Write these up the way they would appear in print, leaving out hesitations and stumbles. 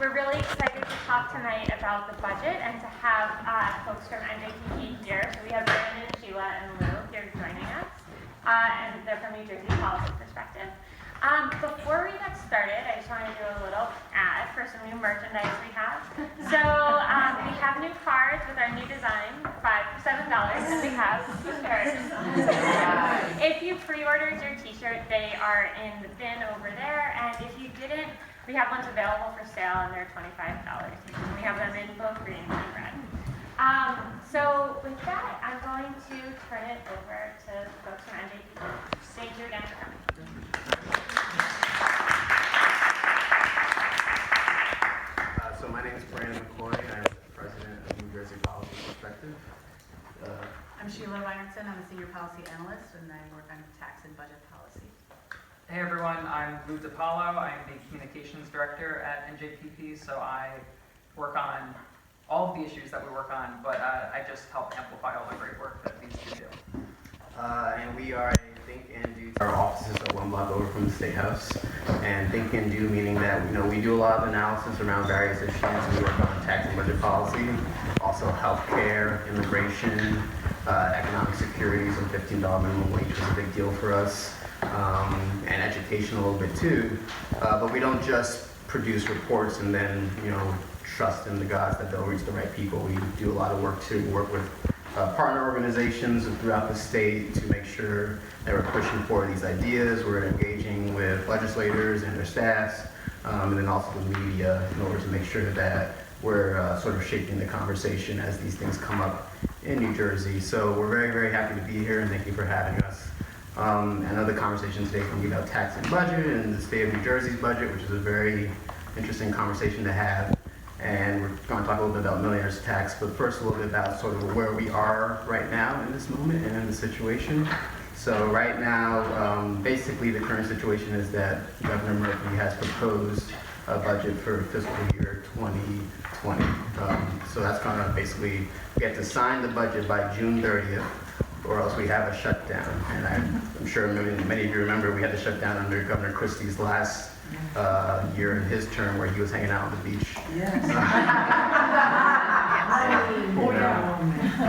We're really excited to talk tonight about the budget and to have folks from NJPP here. So we have Brandon, Sheila, and Lou here joining us, and they're from New Jersey policy perspective. Before we get started, I just want to do a little ad for some new merchandise we have. So we have new cards with our new design, $5 for $7, and we have t-shirts. If you pre-ordered your t-shirt, they are in the bin over there, and if you didn't, we have ones available for sale, and they're $25 each. We have them in both green and red. So with that, I'm going to turn it over to folks from NJPP. Thank you again for coming. So my name is Brandon McCoy. I'm the president of New Jersey Policy Perspective. I'm Sheila Weingartson. I'm a senior policy analyst, and I work on tax and budget policy. Hey everyone, I'm Lou DiPaolo. I'm the communications director at NJPP, so I work on all of the issues that we work on, but I just help amplify all the great work that these two do. And we are a Think and Do. Our offices are one block over from the State House. And Think and Do meaning that we do a lot of analysis around various issues. We work on tax and budget policy, also healthcare, immigration, economic security, so $15 minimum wage is a big deal for us, and education a little bit too. But we don't just produce reports and then trust in the gods that they'll reach the right people. We do a lot of work to work with partner organizations throughout the state to make sure that we're pushing for these ideas. We're engaging with legislators and their staffs, and then also the media in order to make sure that we're sort of shaping the conversation as these things come up in New Jersey. So we're very, very happy to be here, and thank you for having us. Another conversation today is going to be about tax and budget and the state of New Jersey's budget, which is a very interesting conversation to have. And we're going to talk a little bit about millionaire's tax, but first a little bit about sort of where we are right now in this moment and in the situation. So right now, basically the current situation is that Governor Murphy has proposed a budget for fiscal year 2020. So that's going to basically, we have to sign the budget by June 30th, or else we have a shutdown. And I'm sure many of you remember we had the shutdown under Governor Christie's last year in his term where he was hanging out on the beach. Yes.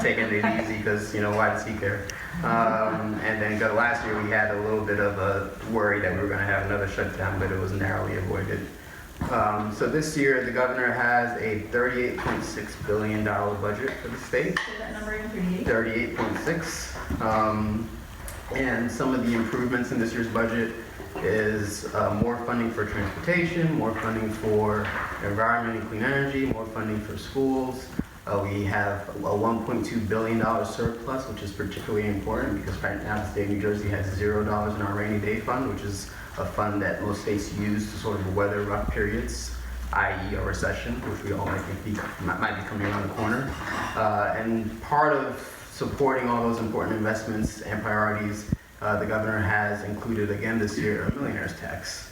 Taking it easy because, why does he care? And then last year we had a little bit of a worry that we were going to have another shutdown, but it was narrowly avoided. So this year the governor has a $38.6 billion budget for the state. Say that number again, 38.6. And some of the improvements in this year's budget is more funding for transportation, more funding for environment and clean energy, more funding for schools. We have a $1.2 billion surplus, which is particularly important because right now the state of New Jersey has $0 in our rainy day fund, which is a fund that most states use to sort of weather rough periods, i.e. a recession, which we all might be coming around the corner. And part of supporting all those important investments and priorities, the governor has included again this year a millionaire's tax.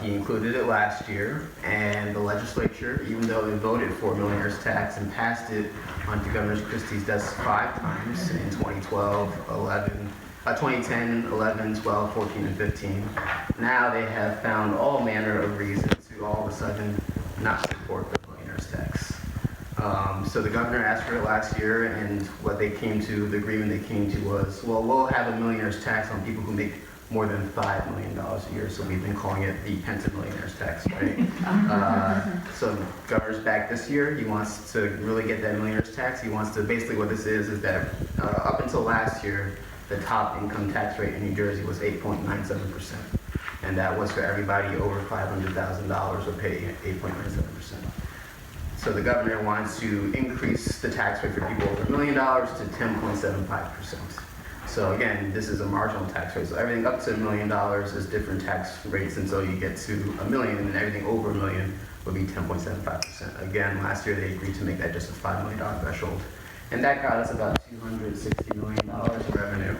He included it last year, and the legislature, even though they voted for a millionaire's tax and passed it onto Governor Christie's desk 5 times in 2012, 2010, 11, 12, 14, and 15, now they have found all manner of reasons to all of a sudden not support the millionaire's tax. So the governor asked for it last year, and what they came to, the agreement they came to was, well, we'll have a millionaire's tax on people who make more than $5 million a year. So we've been calling it the pentamillionaire's tax, right? So the governor's back this year. He wants to really get that millionaire's tax. He wants to, basically what this is that up until last year, the top income tax rate in New Jersey was 8.97%. And that was for everybody over $500,000 would pay 8.97%. So the governor wants to increase the tax rate for people over $1 million to 10.75%. So again, this is a marginal tax rate. So everything up to $1 million is different tax rates until you get to $1 million, and everything over $1 million would be 10.75%. Again, last year they agreed to make that just a $5 million threshold. And that got us about $260 million in revenue.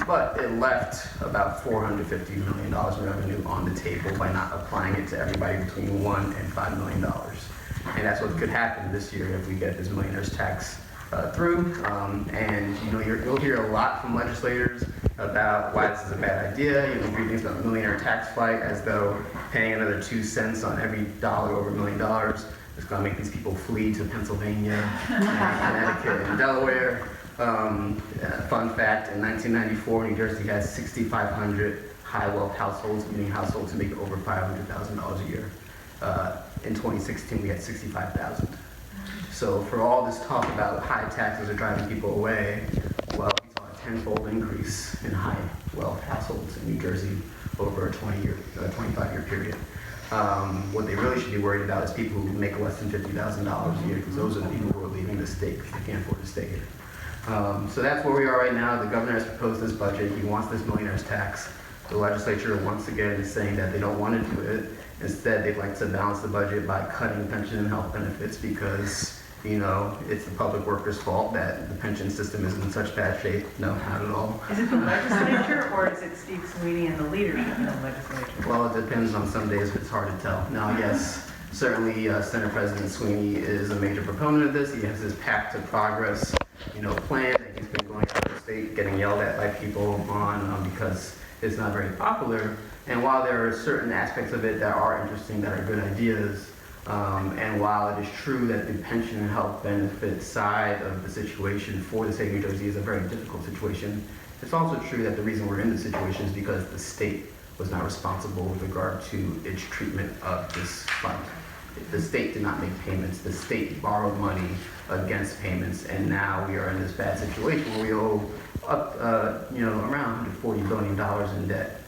But it left about $450 million in revenue on the table by not applying it to everybody between $1 and $5 million. And that's what could happen this year if we get this millionaire's tax through. And you'll hear a lot from legislators about why this is a bad idea. You'll hear things about millionaire tax fight, as though paying another 2 cents on every dollar over $1 million is going to make these people flee to Pennsylvania, Connecticut, and Delaware. Fun fact, in 1994, New Jersey had 6,500 high-wealth households, meaning households who make over $500,000 a year. In 2016, we had 65,000. So for all this talk about high taxes are driving people away, well, we saw a tenfold increase in high-wealth households in New Jersey over a 25-year period. What they really should be worried about is people who make less than $50,000 a year, because those are the people who are leaving the state because they can't afford to stay here. So that's where we are right now. The governor has proposed this budget. He wants this millionaire's tax. The legislature, once again, is saying that they don't want to do it. Instead, they'd like to balance the budget by cutting pension and health benefits because, it's the public workers' fault that the pension system is in such bad shape. No, not at all. Is it the legislature or is it Steve Sweeney and the leadership in the legislature? Well, it depends on some days, but it's hard to tell. Now, yes, certainly Senate President Sweeney is a major proponent of this. He has his Path to Progress, plan that he's been going out of the state, getting yelled at by people on because it's not very popular. And while there are certain aspects of it that are interesting, that are good ideas, and while it is true that the pension and health benefit side of the situation for the state of New Jersey is a very difficult situation, it's also true that the reason we're in this situation is because the state was not responsible with regard to its treatment of this fund. The state did not make payments. The state borrowed money against payments, and now we are in this bad situation where we owe up, around $140 billion in debt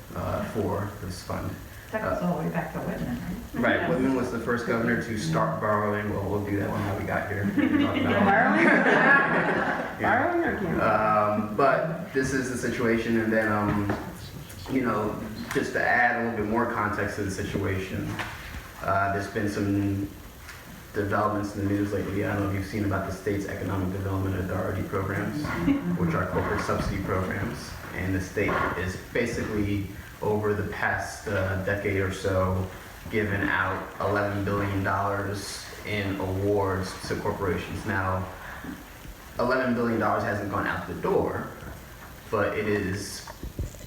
for this fund. That goes all the way back to Whitman, right? Right, Whitman was the first governor to start borrowing. Well, we'll do that one how we got here. We can talk about it. Borrowing or gambling? But this is the situation, and then, just to add a little bit more context to the situation, there's been some developments in the news lately. I don't know if you've seen about the state's economic development authority programs, which are corporate subsidy programs. And the state is basically, over the past decade or so, given out $11 billion in awards to corporations. Now, $11 billion hasn't gone out the door, but it is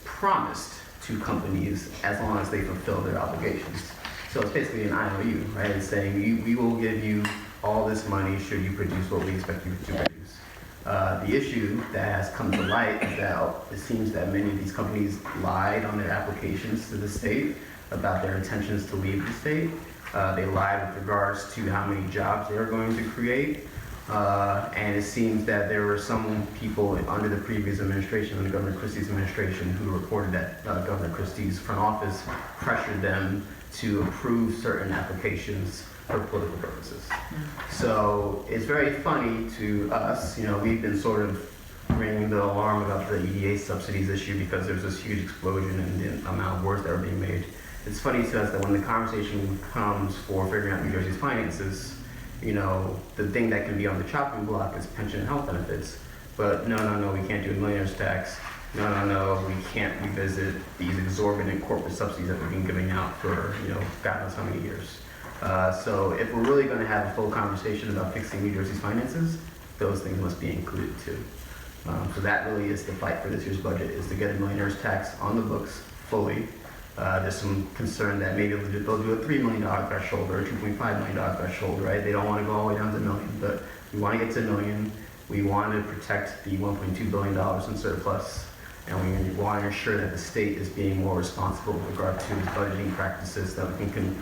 promised to companies as long as they fulfill their obligations. So it's basically an IOU, right? It's saying we will give you all this money should you produce what we expect you to produce. The issue that has come to light is that it seems that many of these companies lied on their applications to the state about their intentions to leave the state. They lied with regards to how many jobs they are going to create. And it seems that there were some people under the previous administration, under Governor Christie's administration, who reported that Governor Christie's front office pressured them to approve certain applications for political purposes. So it's very funny to us, we've been sort of ringing the alarm about the EDA subsidies issue because there's this huge explosion in the amount of words that are being made. It's funny to us that when the conversation comes for figuring out New Jersey's finances, the thing that can be on the chopping block is pension and health benefits. But no, we can't do a millionaire's tax. No, we can't revisit these exorbitant corporate subsidies that we've been giving out for, God knows how many years. So if we're really going to have a full conversation about fixing New Jersey's finances, those things must be included too. So that really is the fight for this year's budget, is to get a millionaire's tax on the books fully. There's some concern that maybe they'll do a $3 million threshold or a $2.5 million threshold, right? They don't want to go all the way down to $1 million, but we want to get to $1 million. We want to protect the $1.2 billion in surplus, and we want to ensure that the state is being more responsible with regard to its budgeting practices, so that we can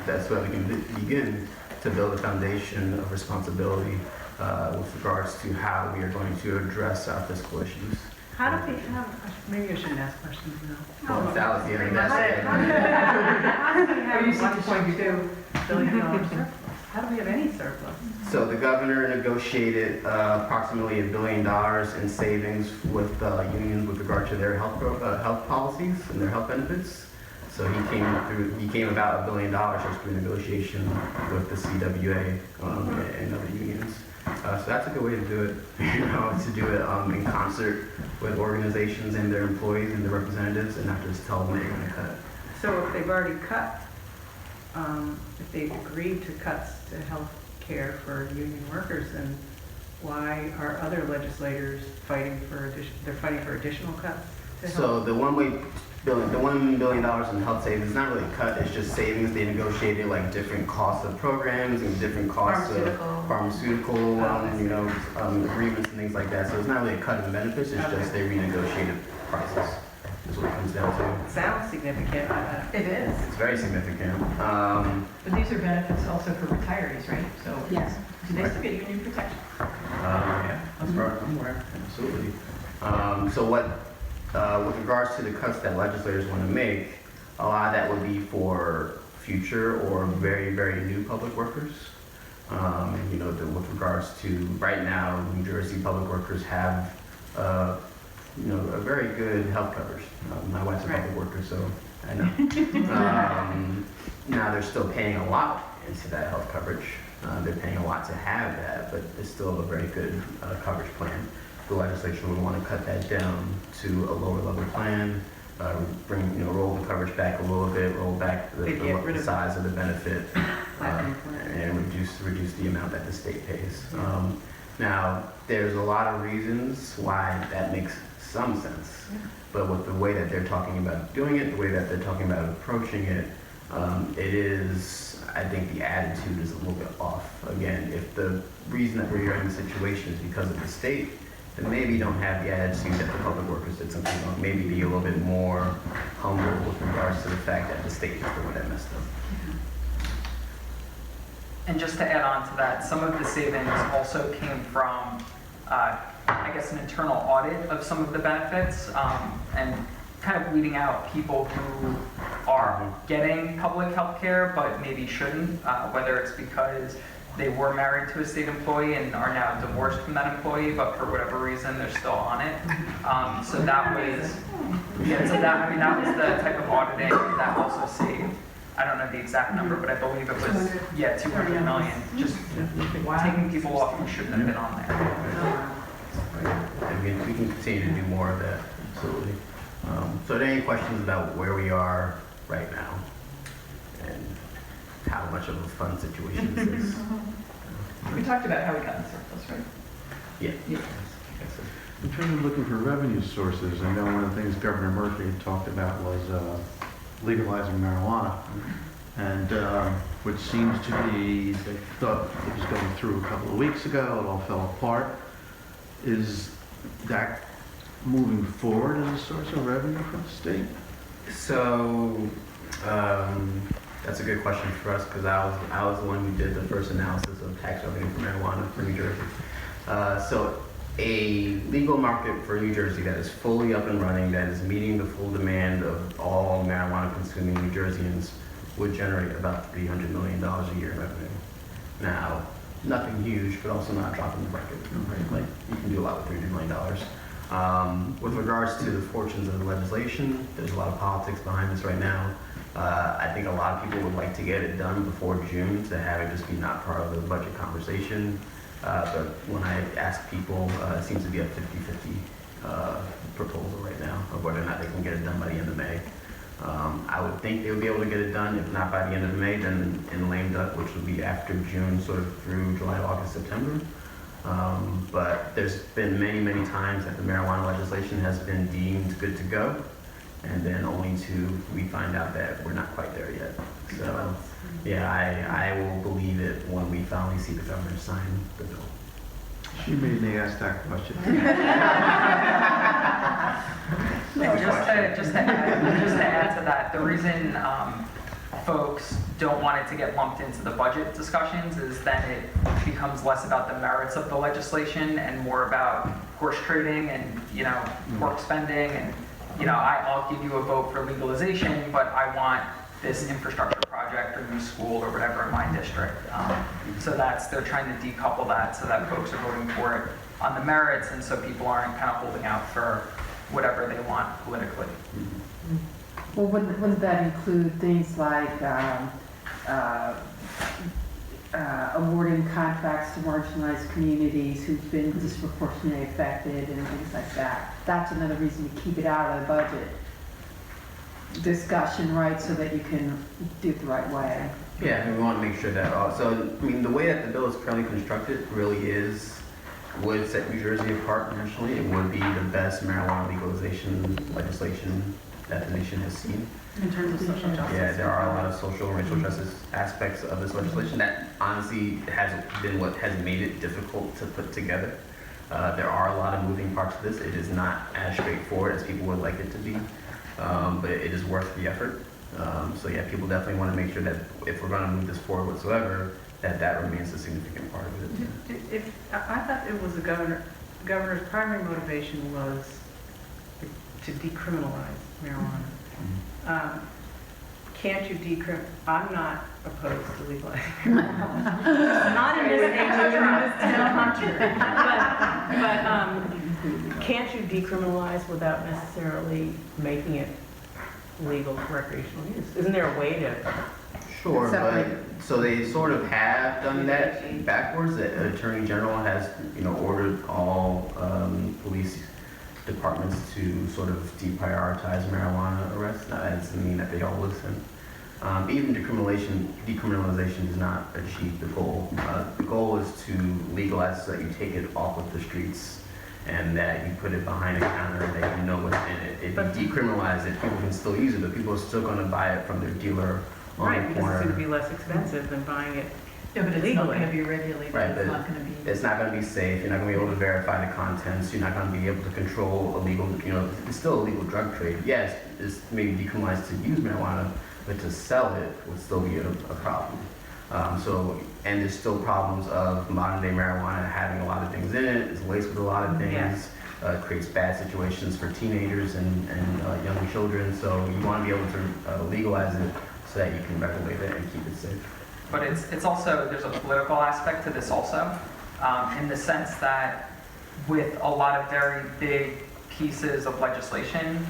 begin to build a foundation of responsibility with regards to how we are going to address our fiscal issues. How do we have, maybe I shouldn't ask questions now. Well, that was the end of that. How do we have $1.2 billion surplus? How do we have any surplus? So the governor negotiated approximately $1 billion in savings with unions with regard to their health policies and their health benefits. So he came about $1 billion just through negotiation with the CWA and other unions. So that's a good way to do it, to do it in concert with organizations and their employees and their representatives, and not just tell them what you're going to cut. So if they've already cut, if they've agreed to cuts to health care for union workers, then why are other legislators fighting for additional cuts to help? So the $1 billion in health savings is not really a cut, it's just savings. They negotiated like different costs of programs and different costs of pharmaceutical, agreements and things like that. So it's not really a cut in benefits, it's just they renegotiated prices, is what it comes down to. Sounds significant. It is. It's very significant. But these are benefits also for retirees, right? So Yes. do they still get union protection? Yeah, as far as I'm aware, absolutely. So with regards to the cuts that legislators want to make, a lot of that would be for future or very, very new public workers. With regards to right now, New Jersey public workers have, a very good health coverage. My wife's a public worker, so I know. Now they're still paying a lot into that health coverage. They're paying a lot to have that, but it's still a very good coverage plan. The legislature would want to cut that down to a lower level plan, roll the coverage back a little bit, roll back the size of the benefit, and reduce the amount that the state pays. Now, there's a lot of reasons why that makes some sense, but with the way that they're talking about doing it, the way that they're talking about approaching it, I think the attitude is a little bit off. Again, if the reason that we're in the situation is because of the state, then maybe don't have the attitude that the public workers did something wrong. Maybe be a little bit more humble with regards to the fact that the state is the one that messed up. And just to add on to that, some of the savings also came from, an internal audit of some of the benefits, and kind of weeding out people who are getting public health care but maybe shouldn't, whether it's because they were married to a state employee and are now divorced from that employee, but for whatever reason they're still on it. So that was, that was the type of auditing that also saved. I don't know the exact number, but I believe it was, 200 million, just taking people off who shouldn't have been on there. I mean, we can continue to do more of that, absolutely. So are there any questions about where we are right now and how much of a fun situation this is? We talked about how we got in surplus, right? Yeah. In terms of looking for revenue sources, I know one of the things Governor Murphy had talked about was legalizing marijuana. And which seems to be, they thought it was going through a couple of weeks ago, it all fell apart. Is that moving forward as a source of revenue for the state? So, that's a good question for us because I was the one who did the first analysis of tax revenue for marijuana for New Jersey. So a legal market for New Jersey that is fully up and running, that is meeting the full demand of all marijuana consuming New Jerseyans would generate about $300 million a year in revenue. Now, nothing huge, but also not dropping the bucket, right? Like, you can do a lot with $300 million. With regards to the fortunes of the legislation, there's a lot of politics behind this right now. I think a lot of people would like to get it done before June to have it just be not part of the budget conversation. But when I ask people, it seems to be a 50-50 proposal right now of whether or not they can get it done by the end of May. I would think they would be able to get it done, if not by the end of May, then in lame duck, which would be after June, sort of through July, August, September. But there's been many, many times that the marijuana legislation has been deemed good to go, and then only we find out that we're not quite there yet. So, yeah, I will believe it when we finally see the governor sign the bill. She made me ask that question. Just to add to that, the reason folks don't want it to get lumped into the budget discussions is then it becomes less about the merits of the legislation and more about horse trading and pork spending and I'll give you a vote for legalization, but I want this infrastructure project or new school or whatever in my district. So they're trying to decouple that so that folks are voting for it on the merits, and so people aren't kind of holding out for whatever they want politically. Well, wouldn't that include things like awarding contracts to marginalized communities who've been disproportionately affected and things like that? That's another reason to keep it out of the budget discussion, right, so that you can do it the right way. Yeah, and we want to make sure that also, the way that the bill is currently constructed really is would set New Jersey apart nationally. It would be the best marijuana legalization legislation that the nation has seen. In terms of social justice. Yeah, there are a lot of social and racial justice aspects of this legislation that honestly has been what has made it difficult to put together. There are a lot of moving parts to this. It is not as straightforward as people would like it to be, but it is worth the effort. So yeah, people definitely want to make sure that if we're going to move this forward whatsoever, that remains a significant part of it. I thought it was the governor's primary motivation was to decriminalize marijuana. Can't you I'm not opposed to legalizing marijuana. Not in this but can't you decriminalize without necessarily making it legal recreational use? Isn't there a way to? Sure, but so they sort of have done that backwards. The Attorney General has, ordered all police departments to sort of deprioritize marijuana arrests. That doesn't mean that they all listen. Even decriminalization does not achieve the goal. The goal is to legalize so that you take it off of the streets and that you put it behind a counter and that you know what's in it. If you decriminalize it, people can still use it, but people are still going to buy it from their dealer on Right, the because it's corner. going to be less expensive than buying it. Yeah, but it's not Legally. going to be regulated. Right, It's but not going to be. It's not going to be safe. You're not going to be able to verify the contents. You're not going to be able to control illegal, it's still a legal drug trade. Yes, it's maybe decriminalized to use marijuana, but to sell it would still be a problem. And there's still problems of modern day marijuana having a lot of things in it. It's laced with a lot of things. Yes. Creates bad situations for teenagers and young children. So you want to be able to legalize it so that you can regulate it and keep it safe. But it's also, there's a political aspect to this also, in the sense that with a lot of very big pieces of legislation,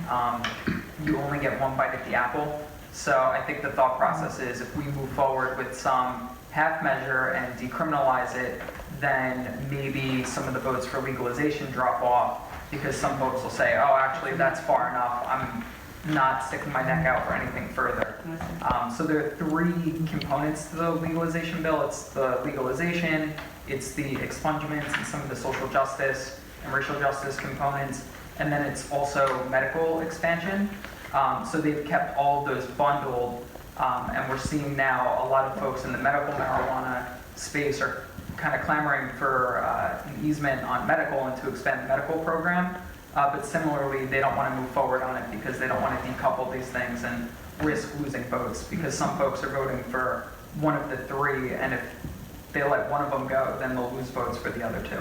you only get one bite at the apple. So I think the thought process is if we move forward with some half measure and decriminalize it, then maybe some of the votes for legalization drop off because some folks will say, oh, actually, that's far enough. I'm not sticking my neck out for anything further. So there are three components to the legalization bill. It's the legalization, it's the expungements and some of the social justice and racial justice components, and then it's also medical expansion. So they've kept all of those bundled, and we're seeing now a lot of folks in the medical marijuana space are kind of clamoring for an easement on medical and to expand the medical program. But similarly, they don't want to move forward on it because they don't want to decouple these things and risk losing votes because some folks are voting for one of the three, and if they let one of them go, then they'll lose votes for the other two.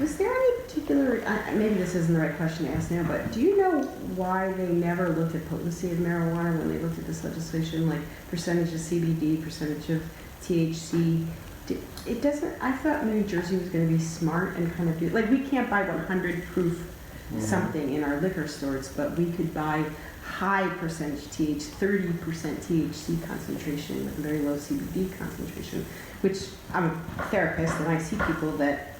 Was there any particular, maybe this isn't the right question to ask now, but do you know why they never looked at potency of marijuana when they looked at this legislation, like percentage of CBD, percentage of THC? It doesn't, I thought New Jersey was going to be smart and kind of do, like we can't buy 100 proof something in our liquor stores, but we could buy high percentage 30% THC concentration with very low CBD concentration, which I'm a therapist and I see people that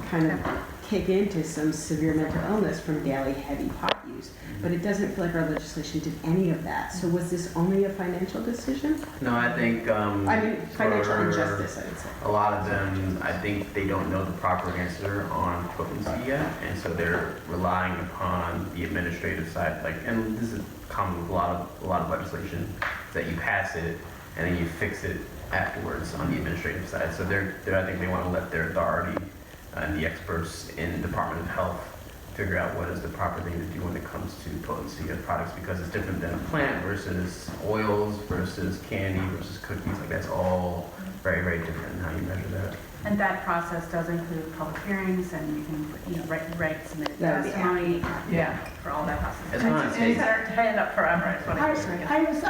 kind of kick into some severe mental illness from daily heavy pot use. But it doesn't feel like our legislation did any of that. So was this only a financial decision? No, I think Financial injustice, I would say. a lot of them, I think they don't know the proper answer on potency yet, and so they're relying upon the administrative side. And this is common with a lot of legislation, that you pass it and then you fix it afterwards on the administrative side. So I think they want to let their authority and the experts in the Department of Health figure out what is the proper thing to do when it comes to potency of products, because it's different than a plant versus oils versus candy versus cookies. Like that's all very, very different in how you measure that. And that process does include public hearings, and you can, write submitted That would be testimony, for all that process. It's gonna It's take- our hand up forever, is what I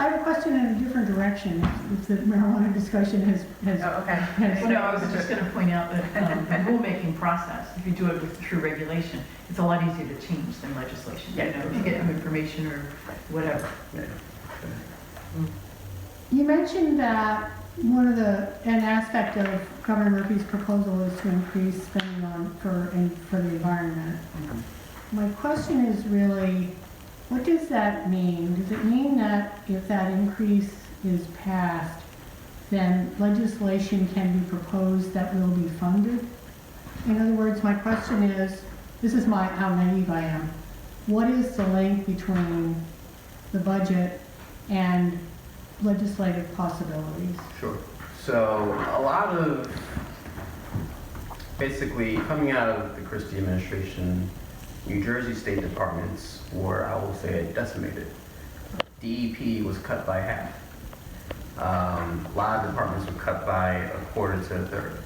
have a question in a different direction. If the marijuana discussion has Oh, okay. has- No, I was just going to point out that the rulemaking process, if you do it through regulation, it's a lot easier to change than legislation. Yeah. If you get new information or whatever. You mentioned that an aspect of Governor Murphy's proposal is to increase spending for the environment. My question is really, what does that mean? Does it mean that if that increase is passed, then legislation can be proposed that will be funded? In other words, my question is, this is how naive I am. What is the link between the budget and legislative possibilities? Sure. So a lot of, basically, coming out of the Christie administration, New Jersey state departments were, I will say, decimated. DEP was cut by half. A lot of departments were cut by a quarter to a third.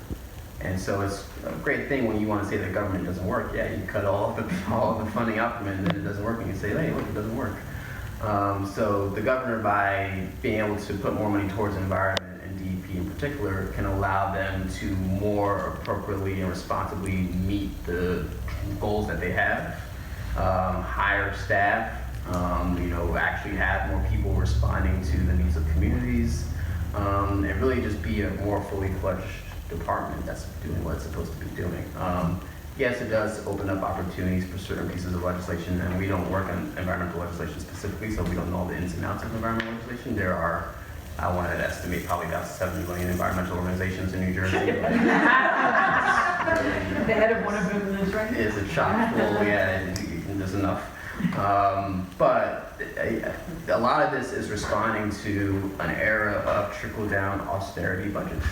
And so it's a great thing when you want to say the government doesn't work. Yeah, you cut all the funding out from it, and then it doesn't work, and you say, hey, look, it doesn't work. So the governor, by being able to put more money towards environment and DEP in particular, can allow them to more appropriately and responsibly meet the goals that they have, hire staff, actually have more people responding to the needs of communities, and really just be a more fully fledged department that's doing what it's supposed to be doing. Yes, it does open up opportunities for certain pieces of legislation, and we don't work on environmental legislation specifically, so we don't know the ins and outs of environmental legislation. There are, I wanted to estimate, probably about 70 million environmental organizations in New Jersey. The head of one of them is right. It's a chock full, yeah, and there's enough. But a lot of this is responding to an era of trickle-down austerity budgets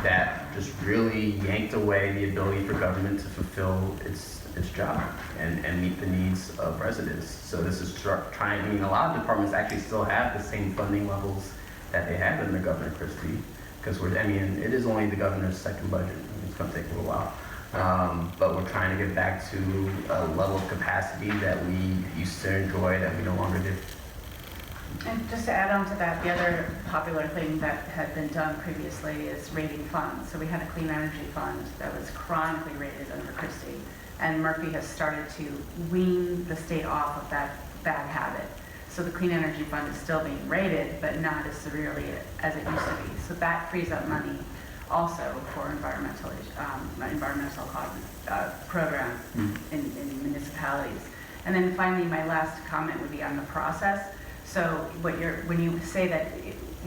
that just really yanked away the ability for government to fulfill its job and meet the needs of residents. So this is trying, a lot of departments actually still have the same funding levels that they had under Governor Christie, because it is only the governor's second budget. It's going to take a little while. But we're trying to get back to a level of capacity that we used to enjoy that we no longer do. And just to add on to that, the other popular thing that had been done previously is rating funds. So we had a clean energy fund that was chronically rated under Christie, and Murphy has started to wean the state off of that bad habit. So the clean energy fund is still being rated, but not as severely as it used to be. So that frees up money also for environmental programs in municipalities. And then finally, my last comment would be on the process. So when you say that,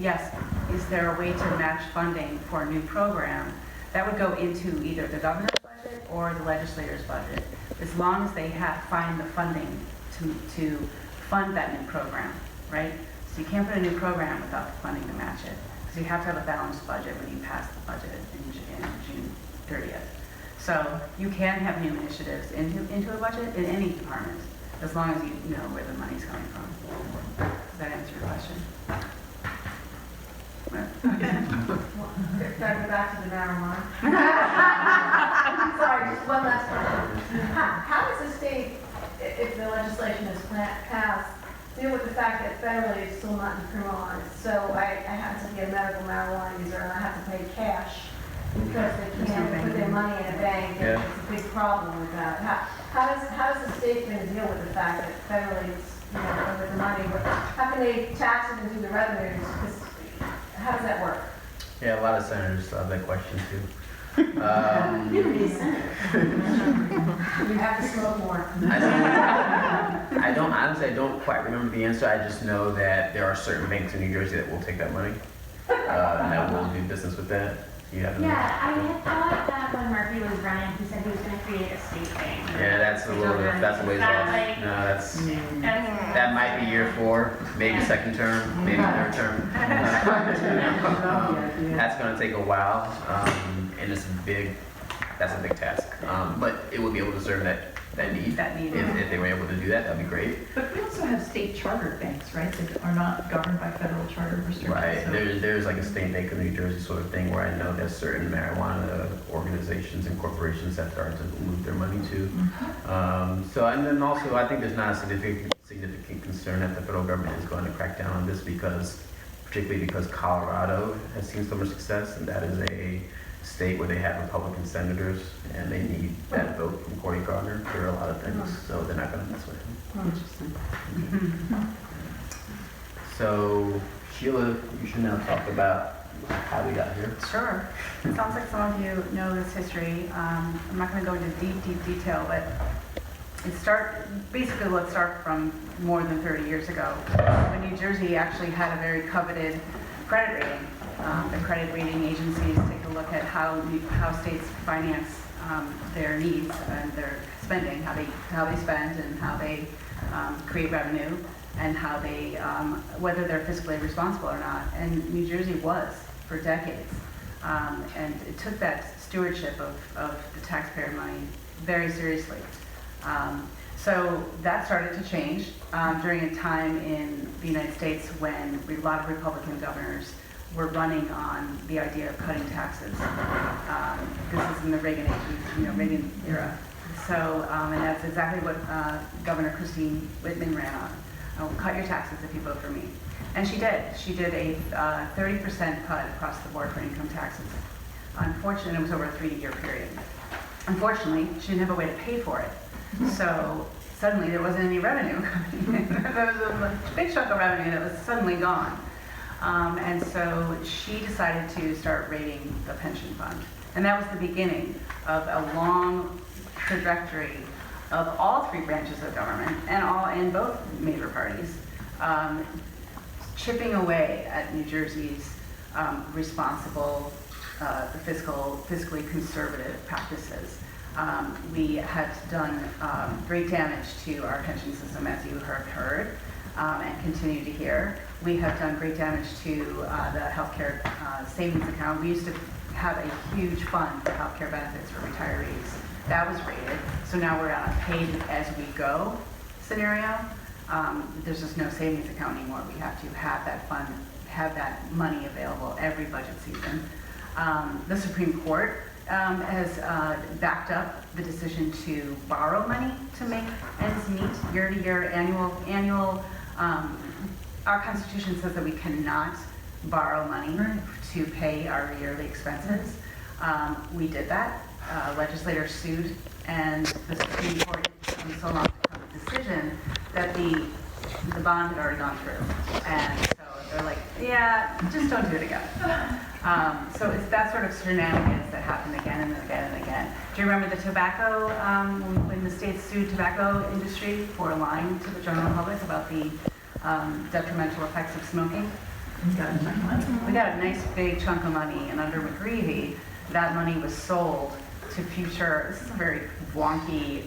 yes, is there a way to match funding for a new program, that would go into either the governor's budget or the legislator's budget, as long as they find the funding to fund that new program, right? So you can't put a new program without the funding to match it, because you have to have a balanced budget when you pass the budget in June 30th. So you can have new initiatives into a budget in any department, as long as you know where the money's coming from. Does that answer your question? Back to the marijuana. Sorry, just one last question. How does the state, if the legislation is passed, deal with the fact that federally it's still not decriminalized? So I happen to be a medical marijuana user and I have to pay cash because they can't put their money in a bank, and it's a big problem with that. How does the state going to deal with the fact that federally it's, with the money, but how can they tax it and do the revenues? How does that work? Yeah, a lot of senators still have that question too. You have to smoke more. I don't quite remember the answer. I just know that there are certain banks in New Jersey that will take that money and that will do business with that. Yeah, I had thought that when Murphy was running, he said he was going to create a state bank. Yeah, that's a little bit, that's a ways off. No, that might be year 4, maybe second term, maybe third term. That's going to take a while, and that's a big task. But it will be able to serve that need. If they were able to do that, that'd be great. But we also have state chartered banks, right, that are not governed by federal charter restrictions. Right. So. There's like a state bank of New Jersey sort of thing where I know there's certain marijuana organizations and corporations that start to move their money to. And then also I think there's not a significant concern that the federal government is going to crack down on this, particularly because Colorado has seen so much success, and that is a state where they have Republican senators and they need that vote from Cory Gardner for a lot of things, so they're not going to mess with him. Interesting. So Sheila, you should now talk about how we got here. Sure. It sounds like some of you know this history. I'm not going to go into deep detail, but let's start from more than 30 years ago, when New Jersey actually had a very coveted credit rating. The credit rating agencies take a look at how states finance their needs and their spending, how they spend and how they create revenue and how they, whether they're fiscally responsible or not. And New Jersey was for decades. And it took that stewardship of the taxpayer money very seriously. So that started to change during a time in the United States when a lot of Republican governors were running on the idea of cutting taxes. This is in the Reagan era. So, and that's exactly what Governor Christine Whitman ran on. I will cut your taxes if you vote for me. And she did. She did a 30% cut across the board for income taxes. Unfortunately, it was over a 3-year period. Unfortunately, she didn't have a way to pay for it. So suddenly there wasn't any revenue coming in. There was a big chunk of revenue that was suddenly gone. And so she decided to start raiding the pension fund. And that was the beginning of a long trajectory of all 3 branches of government and both major parties chipping away at New Jersey's responsible, fiscally conservative practices. We have done great damage to our pension system, as you have heard, and continue to hear. We have done great damage to the healthcare savings account. We used to have a huge fund for healthcare benefits for retirees. That was raided. So now we're on a paid-as-we-go scenario. There's just no savings account anymore. We have to have that fund, have that money available every budget season. The Supreme Court has backed up the decision to borrow money to make ends meet, year-to-year, annual. Our Constitution says that we cannot borrow money to pay our yearly expenses. We did that. Legislators sued, and the Supreme Court took so long to come to a decision that the bond had already gone through. And so they're like, yeah, just don't do it again. So it's that sort of shenanigans that happen again and again and again. Do you remember the tobacco, when the state sued tobacco industry for lying to the general public about the detrimental effects of smoking? We got a nice big chunk of money, and under McGreevey, that money was sold to future, this is a very wonky,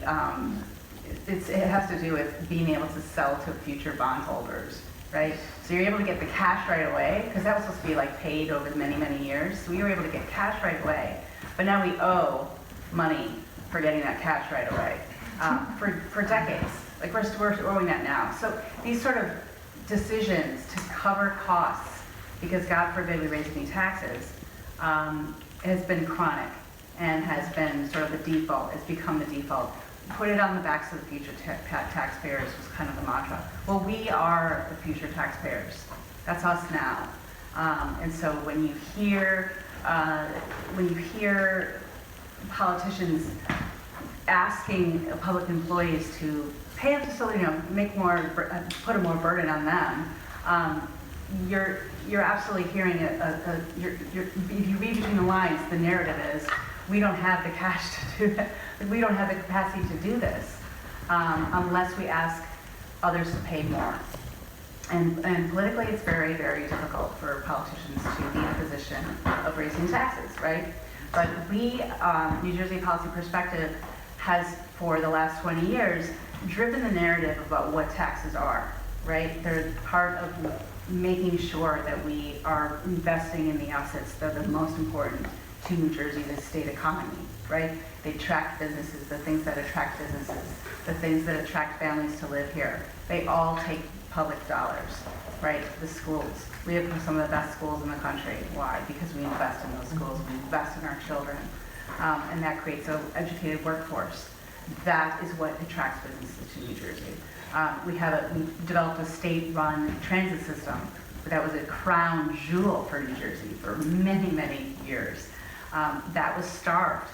it has to do with being able to sell to future bondholders, right? So you're able to get the cash right away, because that was supposed to be like paid over many, many years. So we were able to get cash right away, but now we owe money for getting that cash right away for decades. Like we're owing that now. So these sort of decisions to cover costs, because God forbid we raise any taxes, has been chronic and has been sort of the default, it's become the default. Put it on the backs of the future taxpayers was kind of the mantra. Well, we are the future taxpayers. That's us now. And so when you hear politicians asking public employees to pay up to put a more burden on them, you're absolutely hearing if you read between the lines, the narrative is, we don't have the cash to do it. We don't have the capacity to do this unless we ask others to pay more. And politically, it's very, very difficult for politicians to be in a position of raising taxes, right? But we, New Jersey Policy Perspective, has for the last 20 years driven the narrative about what taxes are, right? They're part of making sure that we are investing in the assets that are the most important to New Jersey, the state economy, right? They attract businesses, the things that attract businesses, the things that attract families to live here. They all take public dollars, right? The schools. We have some of the best schools in the country. Why? Because we invest in those schools, we invest in our children, and that creates an educated workforce. That is what attracts businesses to New Jersey. We developed a state-run transit system that was a crown jewel for New Jersey for many, many years. That was starved.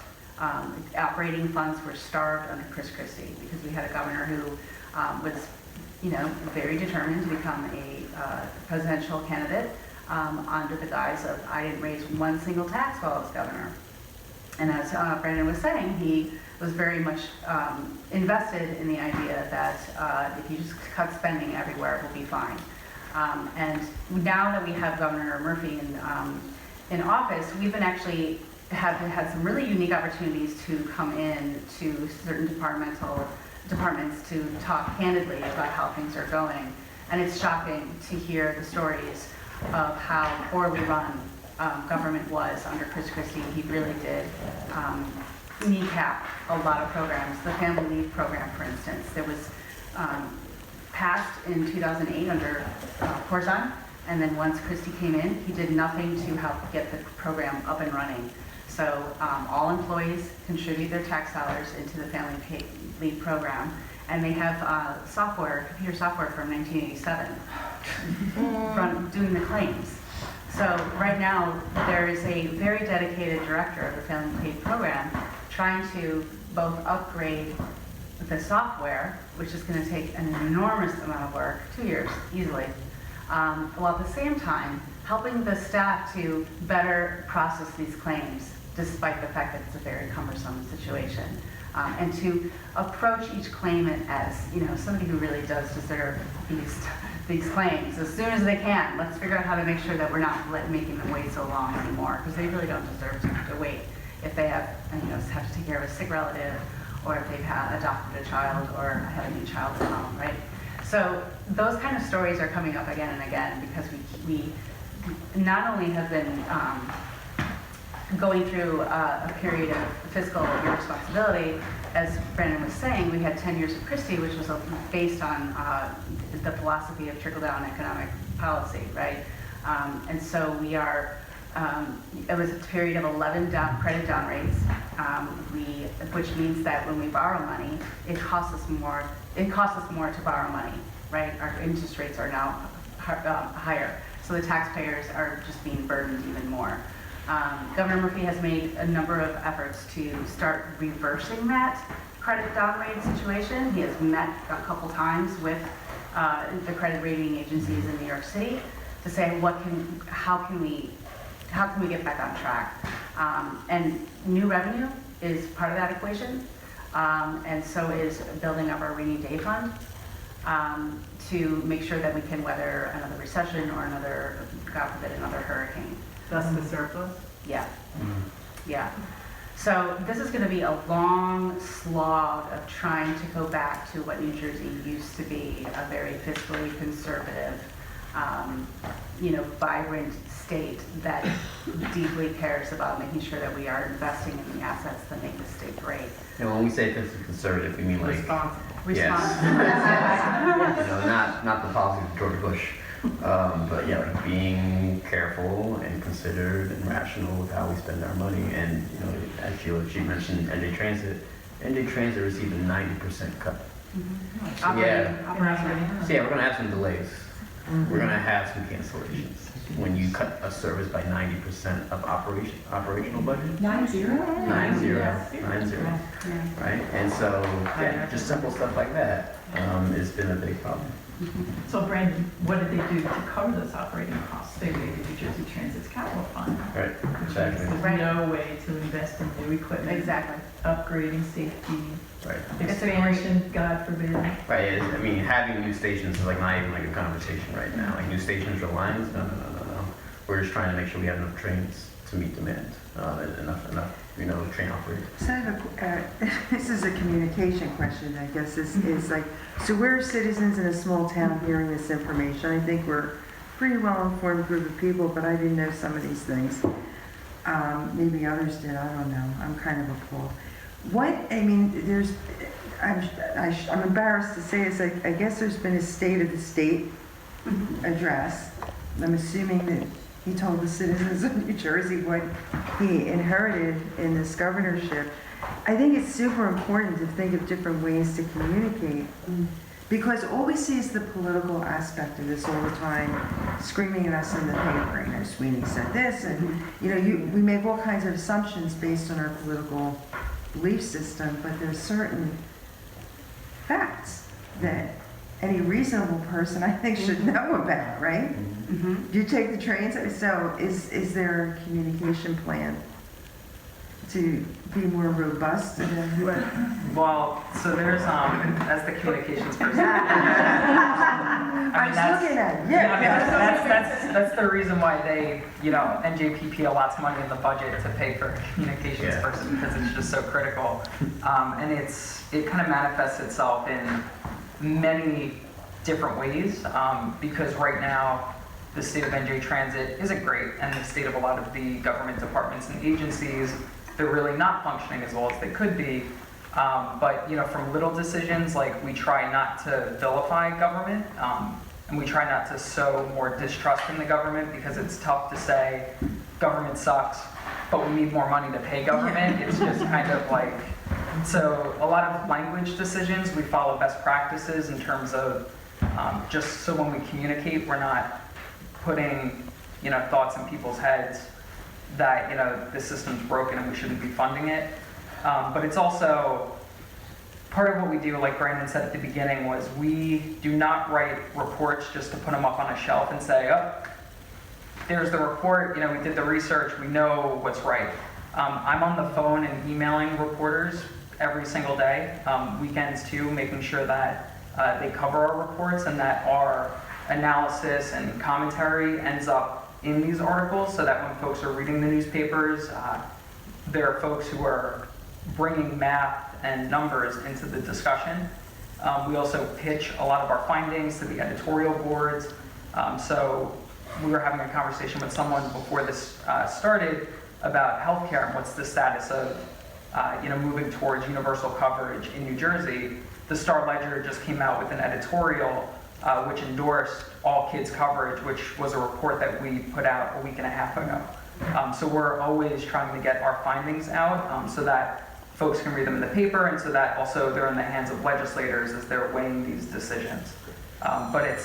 Operating funds were starved under Chris Christie because we had a governor who was, very determined to become a presidential candidate under the guise of, I didn't raise one single tax while I was governor. And as Brandon was saying, he was very much invested in the idea that if you just cut spending everywhere, it will be fine. And now that we have Governor Murphy in office, we've been actually have had some really unique opportunities to come in to certain departments to talk candidly about how things are going. And it's shocking to hear the stories of how poorly run government was under Chris Christie. He really did kneecap a lot of programs. The Family Leave Program, for instance, that was passed in 2008 under Corzine, and then once Christie came in, he did nothing to help get the program up and running. So all employees contribute their tax dollars into the Family Leave Program, and they have computer software from 1987 doing the claims. So right now, there is a very dedicated director of the Family Leave Program trying to both upgrade the software, which is going to take an enormous amount of work, 2 years easily, while at the same time helping the staff to better process these claims, despite the fact that it's a very cumbersome situation, and to approach each claimant as, somebody who really does deserve these claims as soon as they can. Let's figure out how to make sure that we're not making them wait so long anymore, because they really don't deserve to wait if they have to take care of a sick relative, or if they've adopted a child or have a new child at home, right? So those kind of stories are coming up again and again, because we not only have been going through a period of fiscal irresponsibility. As Brandon was saying, we had 10 years of Christie, which was based on the philosophy of trickle-down economic policy, right? And so we are, it was a period of 11 credit down rates, which means that when we borrow money, it costs us more to borrow money, right? Our interest rates are now higher. So the taxpayers are just being burdened even more. Governor Murphy has made a number of efforts to start reversing that credit down rate situation. He has met a couple times with the credit rating agencies in New York City to say how can we get back on track. And new revenue is part of that equation, and so is building up our rainy day fund to make sure that we can weather another recession or another, God forbid, another hurricane. That's the surplus? Yeah, yeah. So this is going to be a long slog of trying to go back to what New Jersey used to be, a very fiscally conservative, vibrant state that deeply cares about making sure that we are investing in the assets that make the state great. And when we say fiscally conservative, we mean like Responsible. Yes. not the policy of George Bush, but like being careful and considered and rational with how we spend our money. And as she mentioned, NJ Transit received a 90% cut. So we're gonna have some delays. We're gonna have some cancellations when you cut a service by 90% of operational budget. 90? 90, right? And so, just simple stuff like that has been a big problem. So Brandon, what did they do to cover those operating costs? They waived New Jersey Transit's capital fund. Right, exactly. There's no way to invest in new equipment. Exactly. Upgrading safety, Right. expansion, God forbid. Right, I mean, having new stations is like not even like a conversation right now. Like new stations or lines, no. We're just trying to make sure we have enough trains to meet demand, enough, train operators. So I have this is a communication question, I guess, is like, so we're citizens in a small town hearing this information. I think we're a pretty well-informed group of people, but I didn't know some of these things. Maybe others did, I don't know. I'm kind of appalled. I'm embarrassed to say this, I guess there's been a state of the state address. I'm assuming that he told the citizens of New Jersey what he inherited in this governorship. I think it's super important to think of different ways to communicate, because all we see is the political aspect of this all the time, screaming at us in the paper. Sweeney said this, and we make all kinds of assumptions based on our political belief system, but there's certain facts that any reasonable person, I think, should know about, right? Do you take the trains? So is there a communication plan to be more robust? Well, so there's, as the communications person, I was looking at it, yeah. That's the reason why they, NJPP allots money in the budget to pay for a communications person, because it's just so critical. And it kind of manifests itself in many different ways, because right now, the state of NJ Transit isn't great, and the state of a lot of the government departments and agencies, they're really not functioning as well as they could be. But from little decisions, like we try not to vilify government, and we try not to sow more distrust in the government, because it's tough to say government sucks, but we need more money to pay government. It's just kind of like, so a lot of language decisions, we follow best practices in terms of just so when we communicate, we're not putting thoughts in people's heads that the system's broken and we shouldn't be funding it. But it's also part of what we do, like Brandon said at the beginning, was we do not write reports just to put them up on a shelf and say, oh, there's the report, we did the research, we know what's right. I'm on the phone and emailing reporters every single day, weekends too, making sure that they cover our reports and that our analysis and commentary ends up in these articles, so that when folks are reading the newspapers, there are folks who are bringing math and numbers into the discussion. We also pitch a lot of our findings to the editorial boards. So we were having a conversation with someone before this started about healthcare and what's the status of moving towards universal coverage in New Jersey. The Star Ledger just came out with an editorial which endorsed all kids coverage, which was a report that we put out a week and a half ago. So we're always trying to get our findings out so that folks can read them in the paper, and so that also they're in the hands of legislators as they're weighing these decisions. But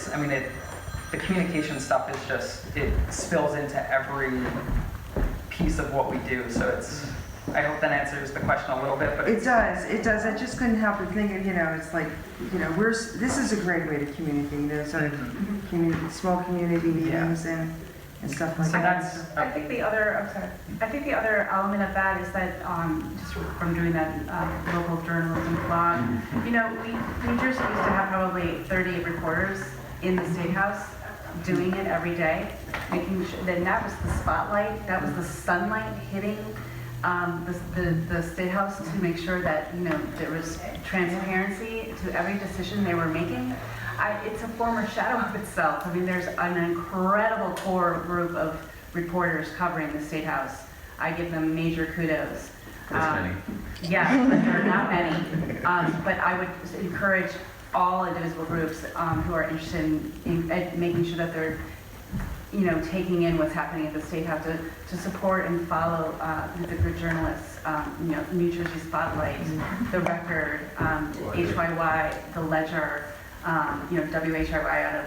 the communication stuff is just, it spills into every piece of what we do. So I hope that answers the question a little bit, but It does. I just couldn't help but thinking, it's like, this is a great way to communicate, sort of small community meetings and stuff like so that. I think the other element of that is that, just from doing that local journalism blog, New Jersey used to have probably 30 reporters in the State House doing it every day, making sure that was the spotlight, that was the sunlight hitting the State House to make sure that there was transparency to every decision they were making. It's a former shadow of itself. There's an incredible core group of reporters covering the State House. I give them major kudos. There's many. Yeah, but there are not many. But I would encourage all indivisible groups who are interested in making sure that they're taking in what's happening at the State House to support and follow the good journalists, New Jersey Spotlight, The Record, HYY, The Ledger, WHYY out of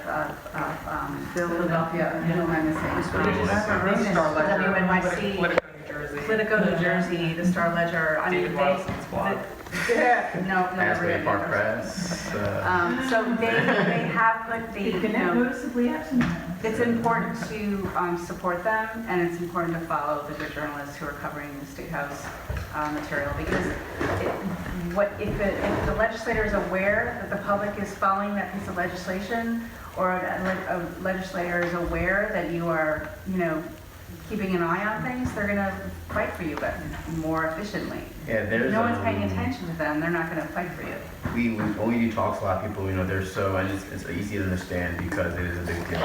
Philadelphia, who am I missing? WNYC, Politico, New Jersey, The Star Ledger. David Watson's blog. Asbury Park Press. So they have put the, noticeably absent. it's important to support them, and it's important to follow the good journalists who are covering the State House material, because if the legislator is aware that the public is following that piece of legislation, or a legislator is aware that you are, keeping an eye on things, they're going to fight for you, but more efficiently. Yeah, If no one's paying attention to them, they're not going to fight for you. When we do talks, a lot of people, they're so, and it's easy to understand because it is a big deal.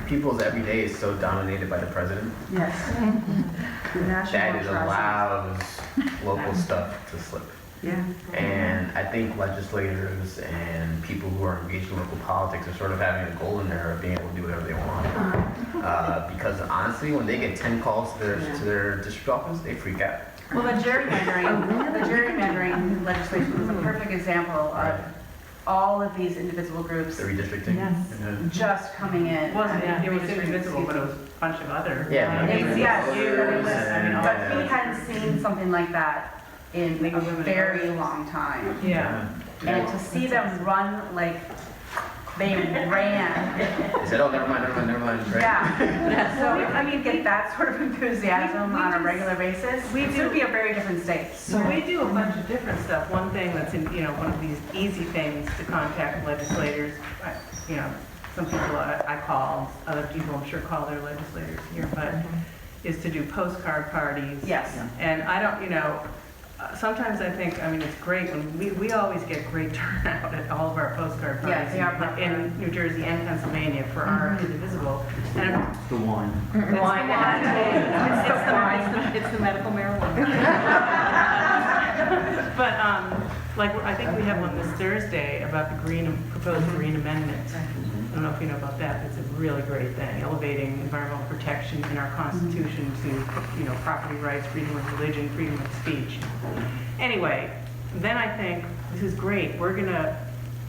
People's everyday is so dominated by the president. Yes. The national That it trust. allows local stuff to slip. Yeah. And I think legislators and people who are engaged in local politics are sort of having a golden era of being able to do whatever they want. Because honestly, when they get 10 calls to their district office, they freak out. Well, the gerrymandering legislation is a perfect example of all of these indivisible groups The redistricting. Yes. Yeah. just coming in. It wasn't invisible, but it was a bunch of other. Yeah. But we hadn't seen something like that in a very long time. Yeah. And to see them run like they ran. They said, oh, never mind, right? Yeah, so if we could get that sort of enthusiasm We on a just- regular basis, we this do- would be a very different state. So we do a bunch of different stuff. One thing that's in, one of these easy things to contact legislators, some people I call, other people I'm sure call their legislators here, but is to do postcard parties. Yes. And I don't, sometimes I think, it's great when we always get great turnout at all of our postcard Yeah, parties they are in New Jersey and Pennsylvania for our indivisible. And The wine. wine. It's the medical marijuana. But, I think we have one this Thursday about the proposed green amendment. I don't know if you know about that, but it's a really great thing, elevating environmental protection in our Constitution to, property rights, freedom of religion, freedom of speech. Anyway, then I think, this is great, we're gonna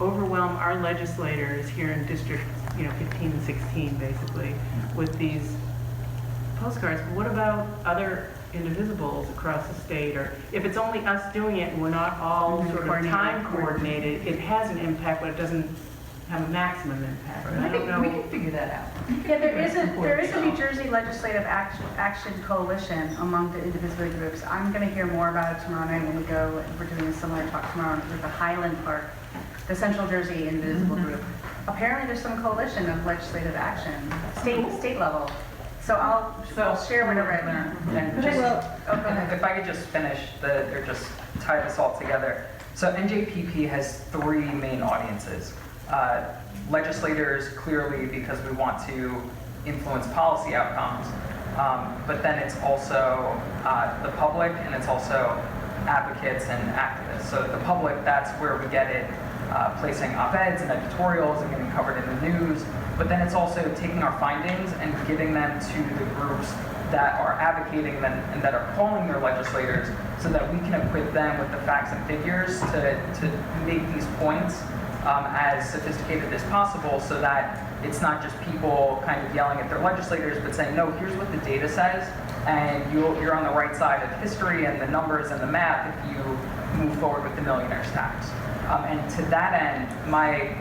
overwhelm our legislators here in District, 15 and 16, basically, with these postcards. But what about other indivisibles across the state? Or if it's only us doing it and we're not all sort of time coordinated, it has an impact, but it doesn't have a maximum impact. I don't know. We can figure that out. Yeah, there is a New Jersey Legislative Action Coalition among the indivisibility groups. I'm going to hear more about it tomorrow night when we go, we're doing a similar talk tomorrow with the Highland Park, the Central Jersey Indivisible Group. Apparently there's some coalition of legislative action, state level. So I'll share whatever I learn. And just, if I could just finish, or just tie this all together. So NJPP has three main audiences. Legislators, clearly, because we want to influence policy outcomes, but then it's also the public, and it's also advocates and activists. So the public, that's where we get it, placing op-eds and editorials and getting covered in the news, but then it's also taking our findings and giving them to the groups that are advocating them and that are calling their legislators so that we can equip them with the facts and figures to make these points as sophisticated as possible, so that it's not just people kind of yelling at their legislators, but saying, no, here's what the data says, and you're on the right side of history and the numbers and the math if you move forward with the millionaire's tax. And to that end, my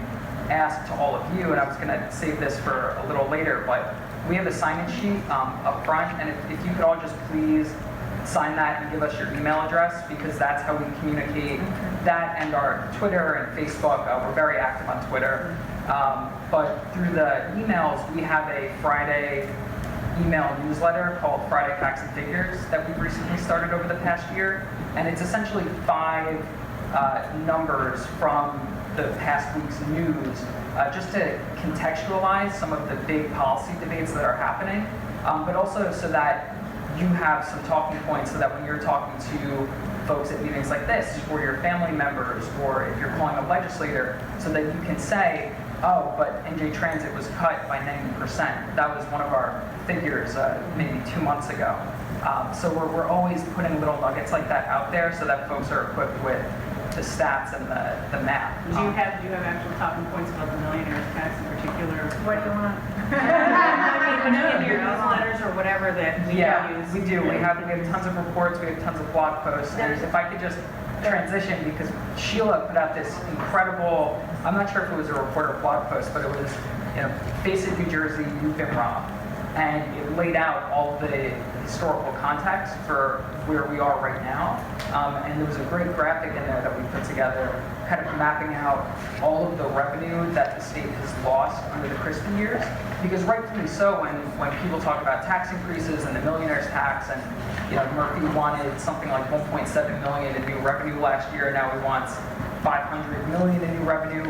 ask to all of you, and I was going to save this for a little later, but we have a sign-in sheet up front, and if you could all just please sign that and give us your email address, because that's how we communicate that, and our Twitter and Facebook. We're very active on Twitter. But through the emails, we have a Friday email newsletter called Friday Facts and Figures that we've recently started over the past year. And it's essentially 5 numbers from the past week's news, just to contextualize some of the big policy debates that are happening, but also so that you have some talking points, so that when you're talking to folks at meetings like this, or your family members, or if you're calling a legislator, so that you can say, oh, but NJ Transit was cut by 90%. That was one of our figures maybe 2 months ago. So we're always putting little nuggets like that out there so that folks are equipped with the stats and the math. Do you have actual talking points about the millionaire's tax in particular? What do you want? In your newsletters or whatever that we use? We do. We have tons of reports, we have tons of blog posts. And if I could just transition, because Sheila put out this incredible, I'm not sure if it was a report or blog post, but it was, Face It New Jersey, You've Been Robbed. And it laid out all the historical context for where we are right now. And there was a great graphic in there that we put together, kind of mapping out all of the revenue that the state has lost under the Christie years. Because rightfully so, when people talk about tax increases and the millionaire's tax, and Murphy wanted something like 1.7 million in new revenue last year, now he wants 500 million in new revenue.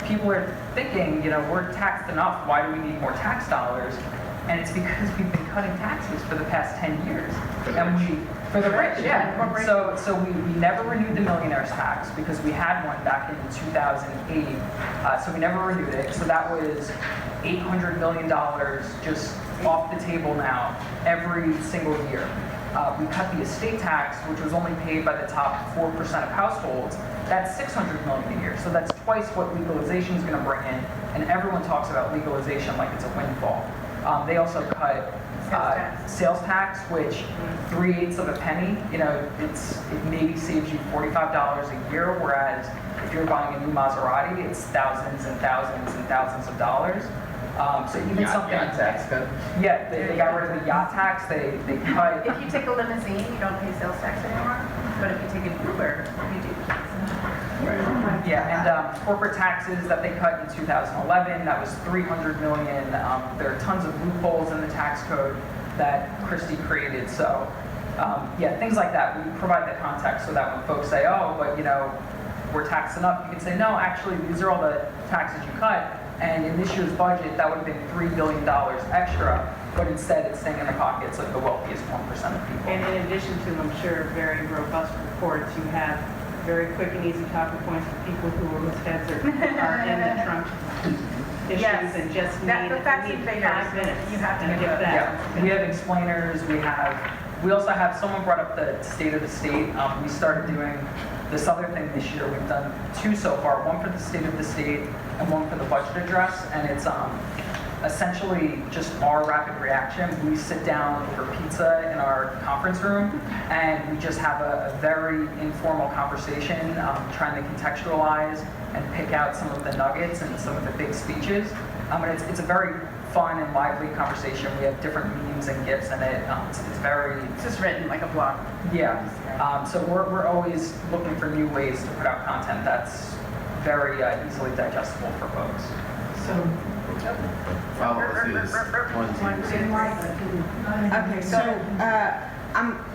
People are thinking, we're taxed enough, why do we need more tax dollars? And it's because we've been cutting taxes for the past 10 years. For the rich, yeah. So we never renewed the millionaire's tax because we had one back in 2008. So we never renewed it. So that was $800 million just off the table now every single year. We cut the estate tax, which was only paid by the top 4% of households. That's $600 million a year. So that's twice what legalization is going to bring in. And everyone talks about legalization like it's a windfall. They also cut sales tax, which 3/8 of a penny, you know, it maybe saves you $45 a year, whereas if you're buying a new Maserati, it's thousands and thousands and thousands of dollars. So even something. Yacht tax cut? Yeah, they got rid of the yacht tax, they cut. If you take a limousine, you don't pay sales tax anymore, but if you take an Uber, you do. Yeah, and corporate taxes that they cut in 2011, that was $300 million. There are tons of loopholes in the tax code that Christie created. So, yeah, things like that. We provide the context so that when folks say, oh, but you know, we're taxing up, you can say, no, actually, these are all the taxes you cut. And in this year's budget, that would have been $3 billion extra, but instead it's staying in the pockets of the wealthiest 1% of people. And in addition to, I'm sure, very robust reports, you have very quick and easy talking points for people whose heads are in the Trump issues Yes. and just That- need the facts and 5 figures. minutes. You have to and give get those. that. Yeah, we have explainers, we also have, someone brought up the state of the state. We started doing this other thing this year. We've done 2 so far, one for the state of the state and one for the budget address, and it's essentially just our rapid reaction. We sit down over pizza in our conference room and we just have a very informal conversation, trying to contextualize and pick out some of the nuggets and some of the big speeches. And it's a very fun and lively conversation. We have different memes and GIFs in it. It's very, It's just written like a blog. yeah. So we're always looking for new ways to put out content that's very easily digestible for folks. So, Follow-us is 1, 2, 3. Okay, so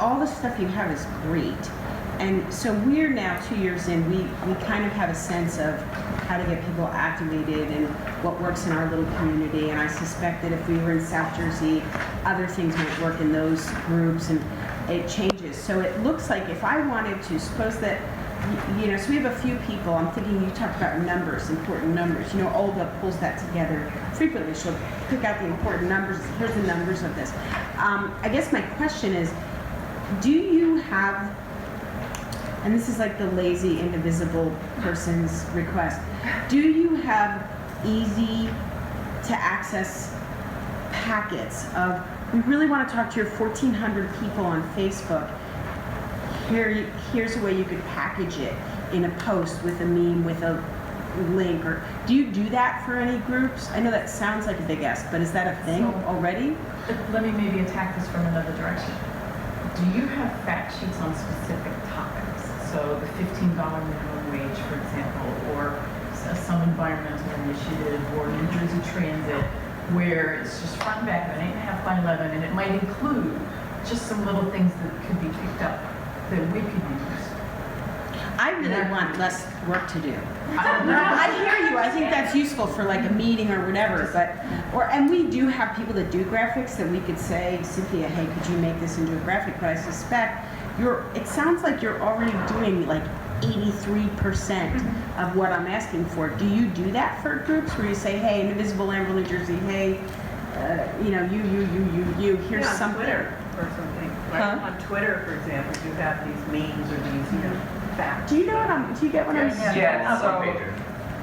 all the stuff you have is great. And so we're now 2 years in, we kind of have a sense of how to get people activated and what works in our little community. And I suspect that if we were in South Jersey, other things might work in those groups and it changes. So it looks like if I wanted to, suppose that, you know, so we have a few people, I'm thinking you talked about numbers, important numbers. You know, Olga pulls that together frequently. She'll pick out the important numbers. Here's the numbers of this. I guess my question is, do you have, and this is like the lazy, indivisible person's request, do you have easy to access packets of, we really want to talk to your 1,400 people on Facebook. Here's a way you could package it in a post with a meme, with a link, or do you do that for any groups? I know that sounds like a big ask, but is that a thing already? let me maybe attack this from another direction. Do you have fact sheets on specific topics? So the $15 minimum wage, for example, or some environmental initiative, or New Jersey Transit, where it's just front and back of an 8.5 by 11, and it might include just some little things that could be picked up that we could use. I really want less work to do. I hear you. I think that's useful for like a meeting or whatever. And we do have people that do graphics that we could say, Cynthia, hey, could you make this into a graphic? But I suspect it sounds like you're already doing like 83% of what I'm asking for. Do you do that for groups where you say, hey, Indivisible, Lambertville, New Jersey, hey, you know, you, here's Yeah, on something. Twitter or something. Like Huh? on Twitter, for example, you have these memes or these, you know, facts. Do you know what do you get what I'm saying? Yeah, so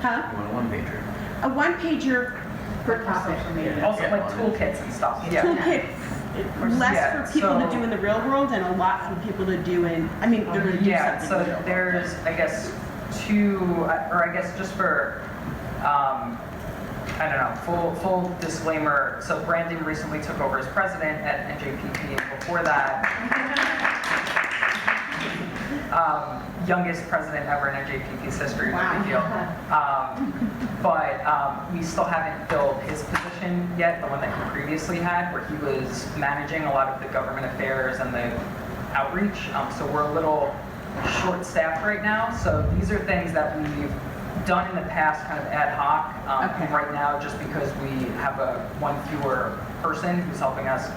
Huh? You want a one-pager. A one-pager Per topic. also like toolkits and stuff. Yeah. toolkit, less Yeah, for people to so- do in the real world and a lot for people to do in, I mean, they're going to do Yeah, something so in the real world. there's, I guess, or I guess just for, I don't know, full disclaimer. So Brandon recently took over as president at NJPP, and before that, youngest president ever in NJPP's history, no big deal. But we still haven't filled his position yet, the one that he previously had, where he was managing a lot of the government affairs and the outreach. So we're a little short-staffed right now. So these are things that we've done in the past, kind of ad hoc. Okay. Right now, just because we have one fewer person who's helping us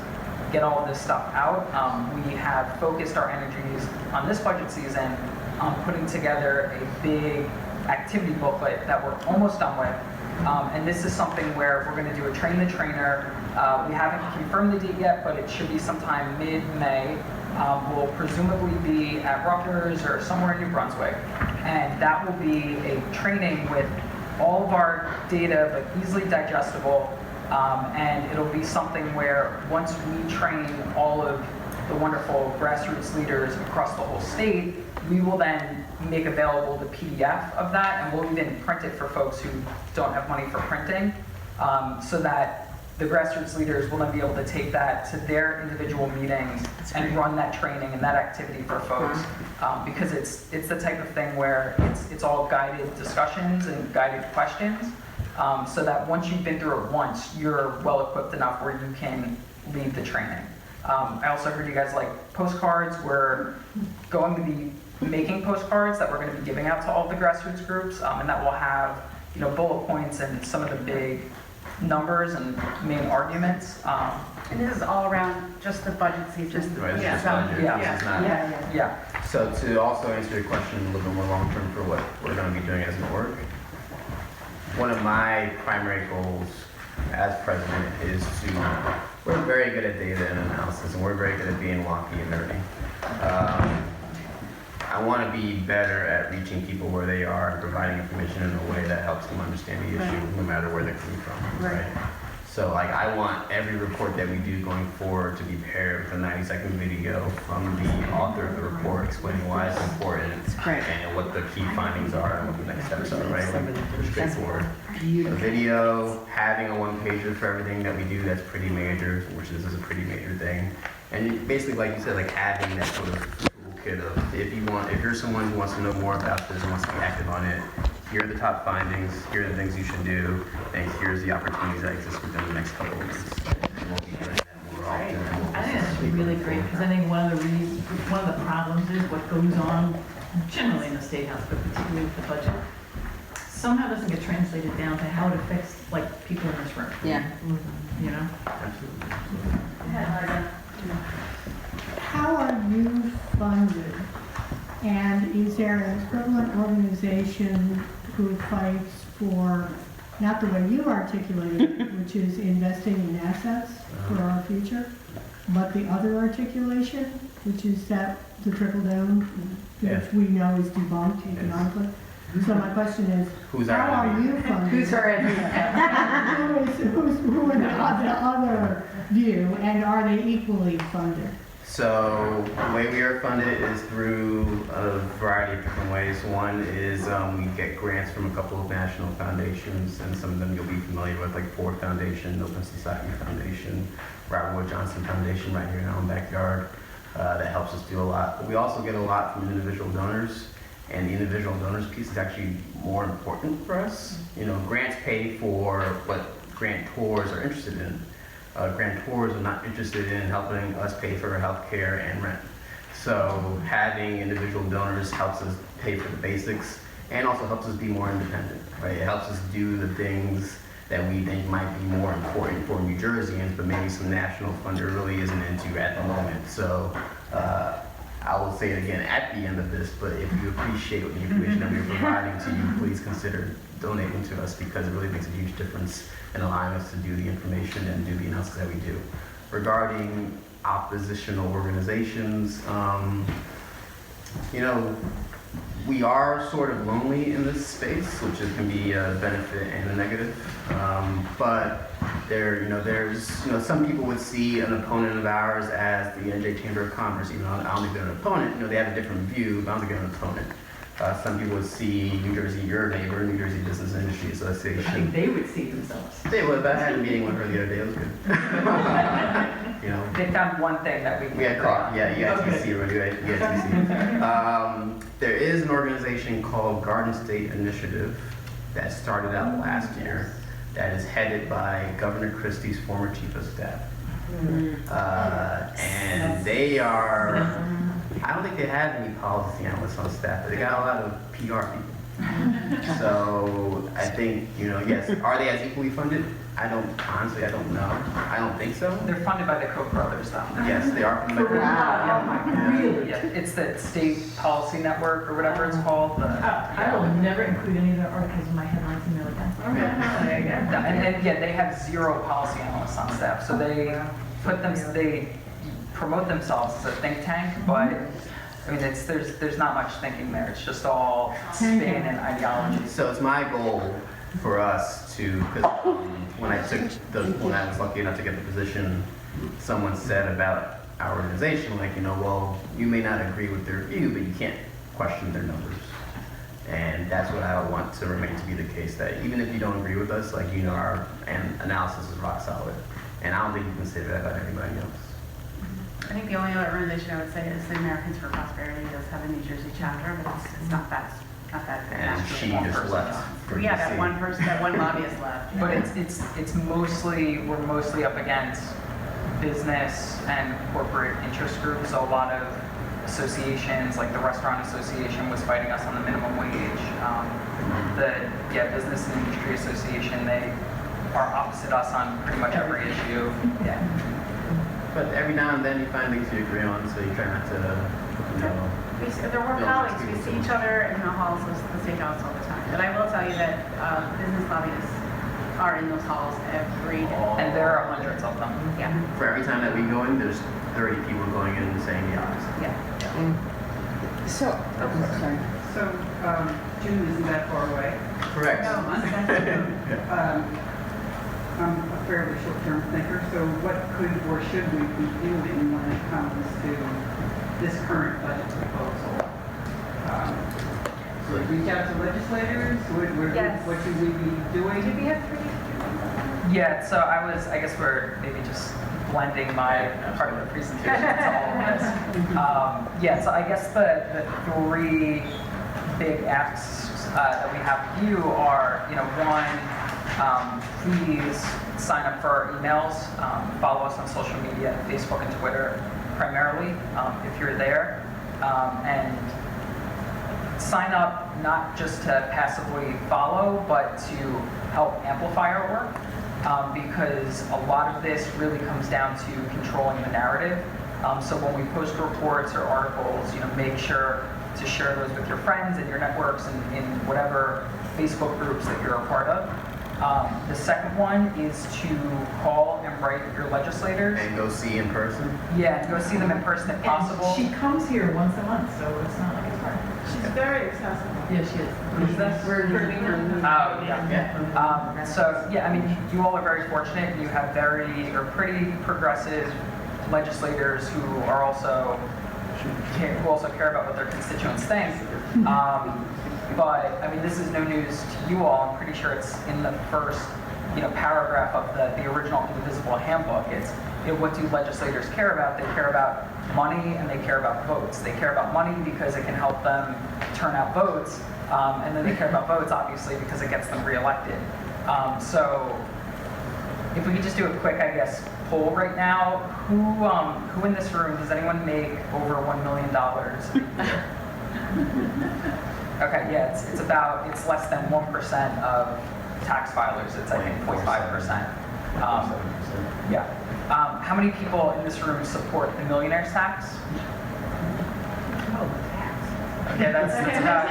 get all of this stuff out, we have focused our energies on this budget season on putting together a big activity booklet that we're almost done with. And this is something where we're going to do a train the trainer. We haven't confirmed the date yet, but it should be sometime mid-May. Will presumably be at Rutgers or somewhere in New Brunswick. And that will be a training with all of our data, but easily digestible, And it'll be something where once we train all of the wonderful grassroots leaders across the whole state, we will then make available the PDF of that, and we'll even print it for folks who don't have money for printing, so that the grassroots leaders will then be able to take that to their individual meetings and run that training and that activity for folks, because it's the type of thing where it's all guided discussions and guided questions, so that once you've been through it once, you're well equipped enough where you can lead the training. I also heard you guys like postcards. We're going to be making postcards that we're going to be giving out to all the grassroots groups, and that will have, you know, bullet points and some of the big numbers and main arguments. And this is all around just the budget season? Right, it's Yeah. just budget. Yeah. It's not- Yeah. So to also answer your question a little bit more long-term for what we're going to be doing as an org, one of my primary goals as president is to, we're very good at data and analysis, and we're very good at being wonky and nerdy. I want to be better at reaching people where they are and providing information in a way that helps them understand the issue, no matter where they're coming from, right? So like, I want every report that we do going forward to be paired with a 90-second video from the author of the report explaining why it's important and what the key findings are and what the next steps are, right? Like, straightforward. A video, having a one-pager for everything that we do, that's pretty major, which this is a pretty major thing. And basically, like you said, like having that sort of toolkit of, if you're someone who wants to know more about this and wants to be active on it, here are the top findings, here are the things you should do, and here's the opportunities that exist within the next couple of weeks. And we'll be doing that more often. I think that's really great, because I think one of the problems is what goes on generally in the State House, but particularly with the budget, somehow doesn't get translated down to how it affects, like, people in this room. Yeah. You know? Absolutely. How are you funded? And is there an equivalent organization who fights for, not the way you articulated it, which is investing in assets for our future, but the other articulation, which is that the trickle down, which we know is debunked economically? So my question is, Who's how our are enemy? you funded? Who's our enemy? Who are the other view, and are they equally funded? So the way we are funded is through a variety of different ways. One is we get grants from a couple of national foundations, and some of them you'll be familiar with, like Ford Foundation, Open Society Foundation, Robert Wood Johnson Foundation right here in our own backyard. That helps us do a lot. But we also get a lot from individual donors, and the individual donors piece is actually more important for us. You know, grants pay for what grantors are interested in. Grantors are not interested in helping us pay for health care and rent. So having individual donors helps us pay for the basics and also helps us be more independent, right? It helps us do the things that we think might be more important for New Jerseyans, but maybe some national funder really isn't into at the moment. So I will say it again at the end of this, but if you appreciate the information that we're providing to you, please consider donating to us, because it really makes a huge difference in allowing us to do the information and do the analysis that we do. Regarding oppositional organizations, you know, we are sort of lonely in this space, which can be a benefit and a negative. But there's some people would see an opponent of ours as the NJ Chamber of Commerce, even though I don't think they're an opponent. You know, they have a different view, but I don't think they're an opponent. Some people would see New Jersey, your neighbor, New Jersey Business Industry Association. I think they would see themselves. They would, but I had a meeting with her the other day, it was good. You know. They found one thing that we had caught, EITC, we're doing EITC. There is an organization called Garden State Initiative that started out last year that is headed by Governor Christie's former chief of staff. And they are, I don't think they have any policy analysts on staff, but they got a lot of PR people. So I think, yes, are they as equally funded? Honestly, I don't know. I don't think so. They're funded by the Koch brothers, though. Yes, they are funded by Koch. Really? Yeah, it's the State Policy Network, or whatever it's called. I will never include any of their articles in my headlines in Millionaire. And they have 0 policy analysts on staff, so they promote themselves as a think tank, but I mean, there's not much thinking there. It's just all spin and ideology. So it's my goal for us to, because when I was lucky enough to get the position, someone said about our organization, like, well, you may not agree with their view, but you can't question their numbers. And that's what I want to remain to be the case, that even if you don't agree with us, like, our analysis is rock solid. And I don't think you can say that about anybody else. I think the only other organization I would say is the Americans for Prosperity does have a New Jersey chapter, but it's not that And she just left. Yeah, that one person, that one lobbyist left. But it's mostly, we're mostly up against business and corporate interest groups. So a lot of associations, like the Restaurant Association was fighting us on the minimum wage. The Business and Industry Association, they are opposite us on pretty much every issue. Yeah. But every now and then you find things you agree on, so you try not to, They're more colleagues. We see each other in the halls, the state halls all the time. But I will tell you that business lobbyists are in those halls every day. And there are hundreds of them. Yeah. For every time that we go in, there's 30 people going in and saying the opposite. Yeah. So, Sorry. So, June isn't that far away. Correct. I'm a fairly short-term thinker, so what could or should we be doing when it comes to this current budget proposal? Reach out to legislators? Yes. What should we be doing? Did we have three? Yeah, so I guess we're maybe just blending my part of the presentation into all of this. Yeah, so I guess the three big asks that we have with you are, one, please sign up for our emails, follow us on social media, Facebook and Twitter primarily, if you're there, and sign up not just to passively follow, but to help amplify our work, because a lot of this really comes down to controlling the narrative. So when we post reports or articles, make sure to share those with your friends and your networks and in whatever Facebook groups that you're a part of. The second one is to call and write your legislators. And go see in person. Yeah, go see them in person if possible. She comes here once a month, so it's not like it's hard. She's very accessible. Yeah, she is. Is that? Oh, yeah. So, yeah, I mean, you all are very fortunate. You have pretty progressive legislators who are also, who also care about what their constituents think. But, I mean, this is no news to you all. I'm pretty sure it's in the first, paragraph of the original Indivisible Handbook. It's, what do legislators care about? They care about money and they care about votes. They care about money because it can help them turn out votes. And then they care about votes, obviously, because it gets them reelected. So, if we could just do a quick, I guess, poll right now. Who in this room, does anyone make over $1 million a year? Okay, yeah, it's less than 1% of tax filers. It's, I think, 0.5%. Yeah. How many people in this room support the Millionaire's tax? Okay, that's about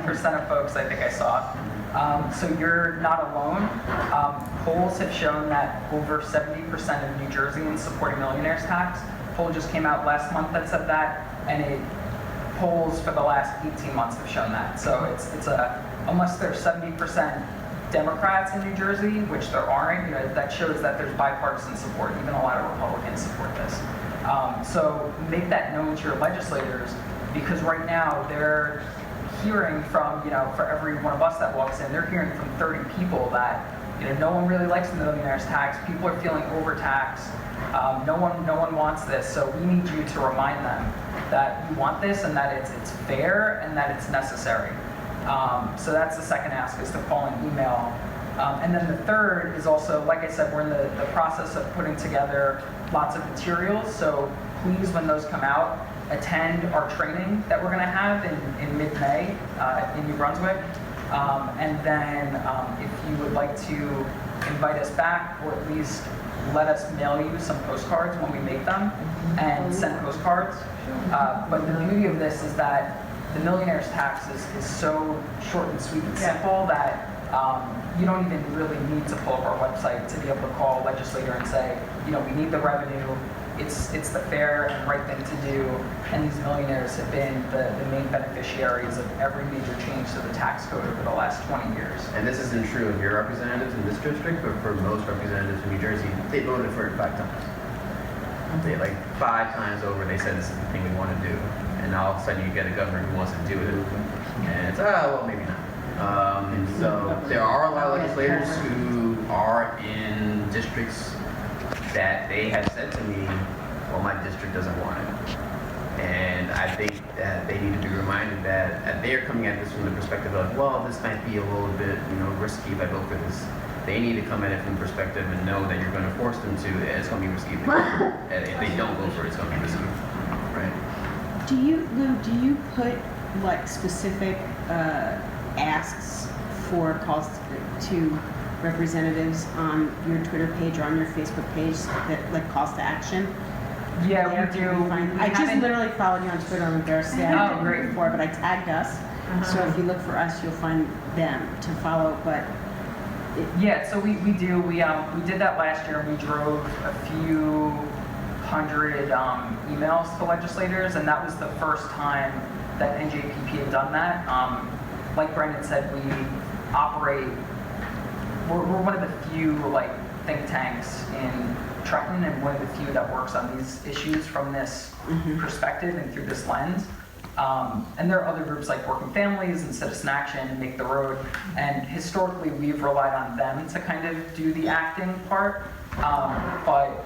99% of folks I think I saw. So you're not alone. Polls have shown that over 70% of New Jerseyans supporting Millionaire's tax. Poll just came out last month that said that, and polls for the last 18 months have shown that. So unless there's 70% Democrats in New Jersey, which there aren't, that shows that there's bipartisan support. Even a lot of Republicans support this. So make that known to your legislators, because right now they're hearing from, for every one of us that walks in, they're hearing from 30 people that, no one really likes the millionaire's tax. People are feeling overtaxed. No one wants this. So we need you to remind them that you want this and that it's fair and that it's necessary. So that's the second ask, is to call and email. And then the third is also, like I said, we're in the process of putting together lots of materials. So please, when those come out, attend our training that we're going to have in mid-May in New Brunswick. And then if you would like to invite us back, or at least let us mail you some postcards when we make them and send postcards. But the beauty of this is that the millionaire's tax is so short and sweet and simple that you don't even really need to pull up our website to be able to call a legislator and say, we need the revenue, it's the fair and right thing to do, and these millionaires have been the main beneficiaries of every major change to the tax code over the last 20 years. And this isn't true of your representatives in this district, but for most representatives in New Jersey, they voted for it 5 times. They, like 5 times over, they said this is the thing we want to do. And all of a sudden you get a governor who wants to do it. And it's, oh, well, maybe not. So there are a lot of legislators who are in districts that they have said to me, well, my district doesn't want it. And I think that they need to be reminded that they're coming at this from the perspective of, well, this might be a little bit, risky if I vote for this. They need to come at it from the perspective and know that you're going to force them to, and it's going to be risky. And if they don't vote for it, it's going to be risky, right? Lou, do you put like specific asks for calls to representatives on your Twitter page or on your Facebook page that like calls to action? Yeah, we do. I just literally followed you on Twitter. I'm embarrassed to say I didn't great. before, but I tagged us. So if you look for us, you'll find them to follow. But yeah, so we do. We did that last year. We drove a few hundred emails to legislators, and that was the first time that NJPP had done that. Like Brendan said, we operate. We're one of the few like think tanks in Trenton, and one of the few that works on these issues from this perspective and through this lens. And there are other groups like Working Families and Citizen Action and Make the Road, and historically we've relied on them to kind of do the acting part, but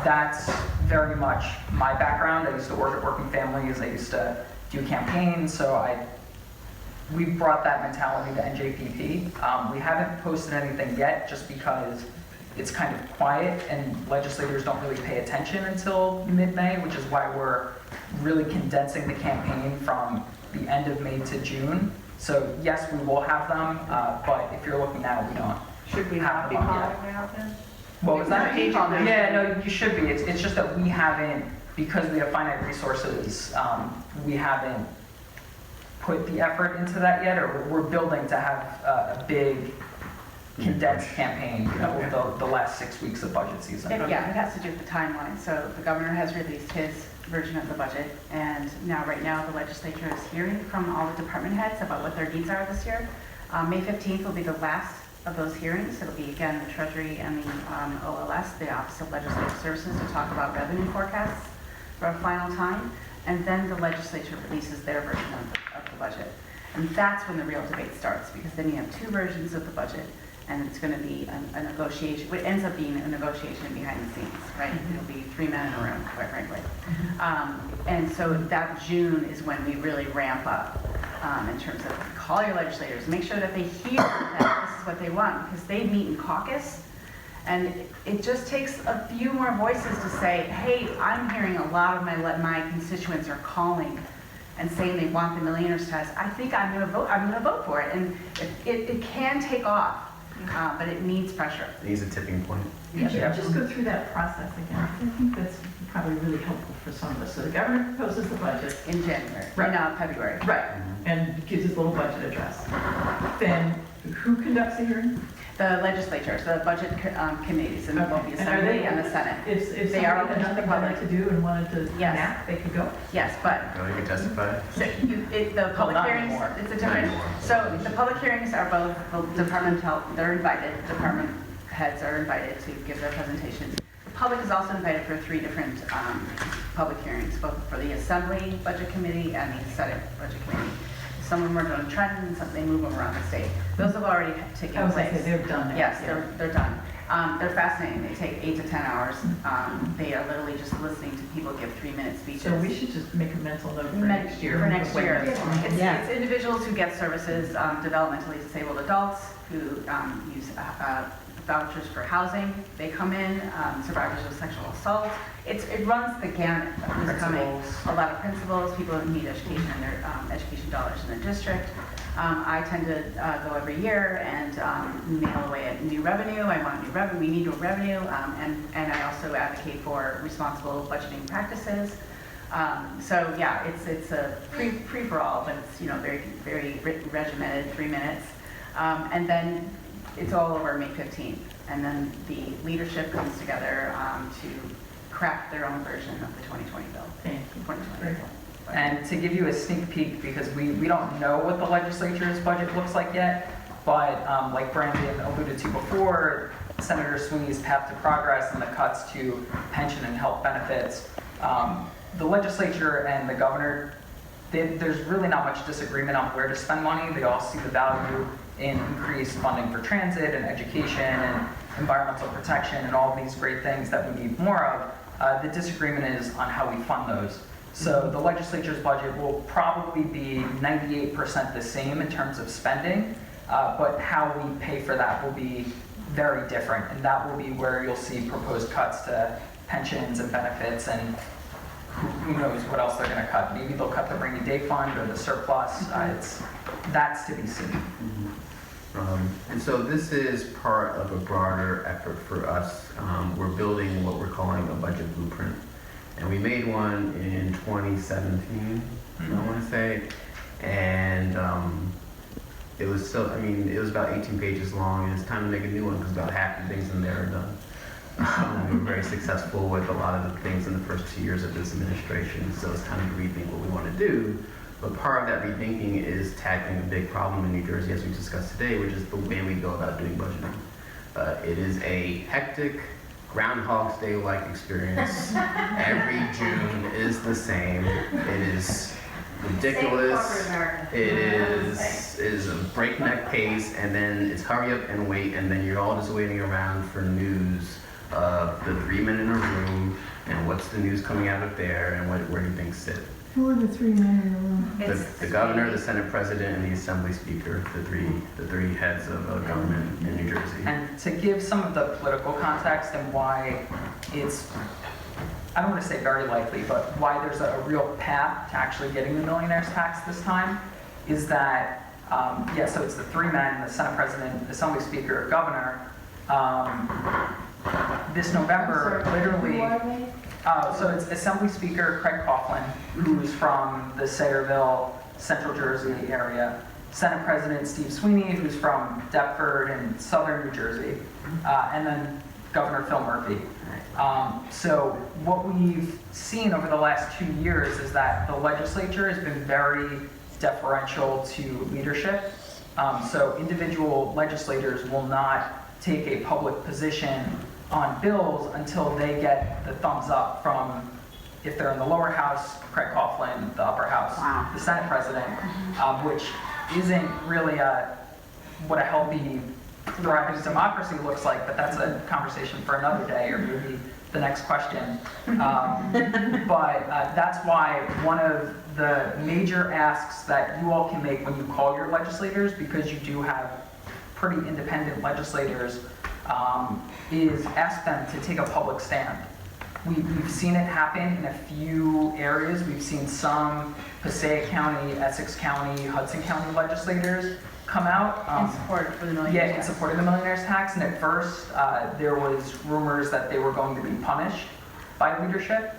that's very much my background. I used to work at Working Families, I used to do campaigns, so we brought that mentality to NJPP. We haven't posted anything yet just because it's kind of quiet and legislators don't really pay attention until mid-May, which is why we're really condensing the campaign from the end of May to June. So yes, we will have them, but if you're looking now, we don't. Should we not have be them on calling yet. now then? What was that? Page on there. Yeah, no, you should be. It's just that we haven't, because we have finite resources, we haven't put the effort into that yet, or we're building to have a big condensed campaign over the last 6 weeks of budget season. It has to do with the timeline. So the governor has released his version of the budget, and right now the legislature is hearing from all the department heads about what their needs are this year. May 15th will be the last of those hearings. It'll be again the Treasury and the OLS, the Office of Legislative Services, to talk about revenue forecasts for a final time, and then the legislature releases their version of the budget. And that's when the real debate starts, because then you have 2 versions of the budget, and it's going to be a negotiation. It ends up being a negotiation behind the scenes, right? It'll be 3 men in a room, quite frankly. And so that June is when we really ramp up in terms of call your legislators, make sure that they hear that this is what they want, because they meet in caucus, and it just takes a few more voices to say, hey, I'm hearing a lot of my constituents are calling and saying they want the millionaires test. I think I'm going to vote for it, and it can take off. But it needs pressure. It needs a tipping point. Could you just go through that process again? I think that's probably really helpful for some of us. So the governor proposes the budget. In January, Right. no, February. Right. And gives his little budget address. Then who conducts the hearing? The legislatures, the budget committees, and both the And are Assembly they- and the Senate. If They are somebody open had to the nothing public. better to do and wanted to Yes. nap, they could go? Yes, but You can testify. so the public not hearings, anymore. it's a different, Not anymore. so the public hearings are both departmental, they're invited, department heads are invited to give their presentations. The public is also invited for 3 different public hearings, both for the Assembly Budget Committee and the Senate Budget Committee. Some of them are done in Trenton, some they move them around the state. Those have already taken I was place. going to say, they're done now. Yes, Yeah. they're done. They're fascinating. They take 8 to 10 hours. They are literally just listening to people give 3-minute speeches. So we should just make a mental note for next year. For next year. Yeah. It's individuals who get services, developmentally disabled adults who use vouchers for housing. They come in, survivors of sexual assault. It runs the gamut of who's coming. A lot of principals, people who need education in their education dollars in their district. I tend to go every year and mail away at new revenue. I want new revenue. We need new revenue, and I also advocate for responsible budgeting practices. So yeah, it's a free for all, but it's very regimented, 3 minutes, and then it's all over May 15th, and then the leadership comes together to craft their own version of the 2020 bill. Thank you. 2020 bill. And to give you a sneak peek, because we don't know what the legislature's budget looks like yet, but like Brandon alluded to before, Senator Sweeney's path to progress and the cuts to pension and health benefits, the legislature and the governor, there's really not much disagreement on where to spend money. They all see the value in increased funding for transit and education and environmental protection and all these great things that we need more of. The disagreement is on how we fund those. So the legislature's budget will probably be 98% the same in terms of spending, but how we pay for that will be very different, and that will be where you'll see proposed cuts to pensions and benefits, and who knows what else they're going to cut. Maybe they'll cut the rainy day fund or the surplus. That's to be seen. And so this is part of a broader effort for us. We're building what we're calling a budget blueprint. And we made one in 2017, I want to say. And it was it was about 18 pages long, and it's time to make a new one because about half the things in there are done. We were very successful with a lot of the things in the first 2 years of this administration, so it's time to rethink what we want to do. But part of that rethinking is tackling a big problem in New Jersey, as we discussed today, which is the way we go about doing budgeting. It is a hectic, Groundhog's Day-like experience. Every June is the same. It is ridiculous. It is a breakneck pace, and then it's hurry up and wait, and then you're all just waiting around for news of the 3 men in a room, and what's the news coming out of there, and where do things sit. Who are the 3 men in the room? The governor, the Senate president, and the Assembly Speaker, the three heads of government in New Jersey. And to give some of the political context and why it's, I don't want to say very likely, but why there's a real path to actually getting the millionaire's tax this time, is that, so it's the 3 men, the Senate president, the Assembly Speaker, governor. This November, literally, so it's Assembly Speaker Craig Coughlin, who's from the Sayreville, Central Jersey area. Senate President Steve Sweeney, who's from Deptford and Southern New Jersey. And then Governor Phil Murphy. So what we've seen over the last 2 years is that the legislature has been very deferential to leadership. So individual legislators will not take a public position on bills until they get the thumbs up from, if they're in the lower house, Craig Coughlin, the upper house, the Senate president, which isn't really what a healthy, thriving democracy looks like, but that's a conversation for another day, or maybe the next question. But that's why one of the major asks that you all can make when you call your legislators, because you do have pretty independent legislators, is ask them to take a public stand. We've seen it happen in a few areas. We've seen some Passaic County, Essex County, Hudson County legislators come out. In support for the millionaire's tax. In support of the millionaire's tax. And at first, there was rumors that they were going to be punished by leadership.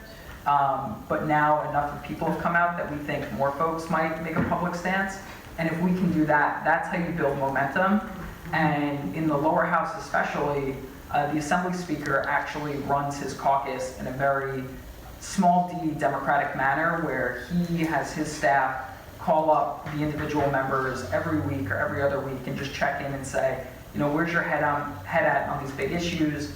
But now enough of people have come out that we think more folks might make a public stance. And if we can do that, that's how you build momentum. And in the lower house especially, the Assembly Speaker actually runs his caucus in a very small d democratic manner, where he has his staff call up the individual members every week or every other week and just check in and say, where's your head at on these big issues?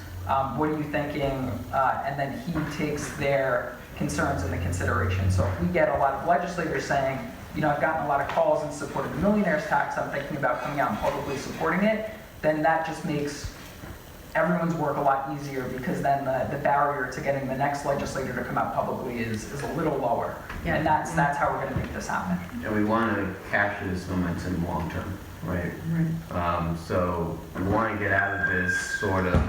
What are you thinking? And then he takes their concerns into consideration. So if we get a lot of legislators saying, I've gotten a lot of calls in support of the millionaire's tax, I'm thinking about coming out and publicly supporting it, then that just makes everyone's work a lot easier, because then the barrier to getting the next legislator to come out publicly is a little lower. Yeah. And that's how we're going to make this happen. And we want to capture this momentum long term, right? So we want to get out of this sort of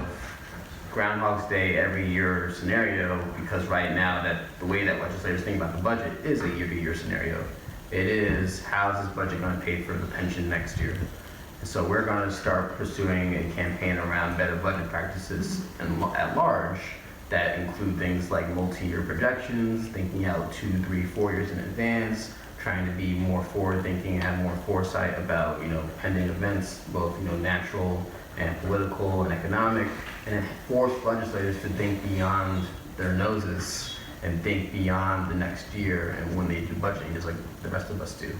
Groundhog's Day every year scenario, because right now that the way that legislators think about the budget is a year-to-year scenario. It is, how is this budget going to pay for the pension next year? So we're going to start pursuing a campaign around better budget practices at large that include things like multi-year projections, thinking out 2, 3, 4 years in advance, trying to be more forward-thinking, have more foresight about pending events, both natural and political and economic, and force legislators to think beyond their noses and think beyond the next year and when they do budgeting, just like the rest of us do.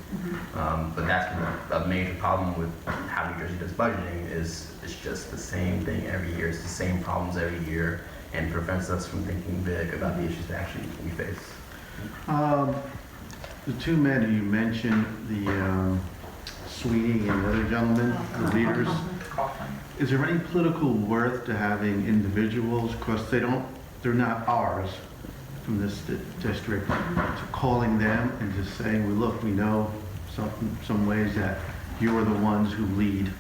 But that's a major problem with how New Jersey does budgeting is it's just the same thing every year. It's the same problems every year and prevents us from thinking big about the issues that actually we face. The two men who you mentioned, the Sweeney and the other gentleman, the leaders, is there any political worth to having individuals, because they're not ours from this district, to calling them and just saying, well, look, we know some ways that you're the ones who lead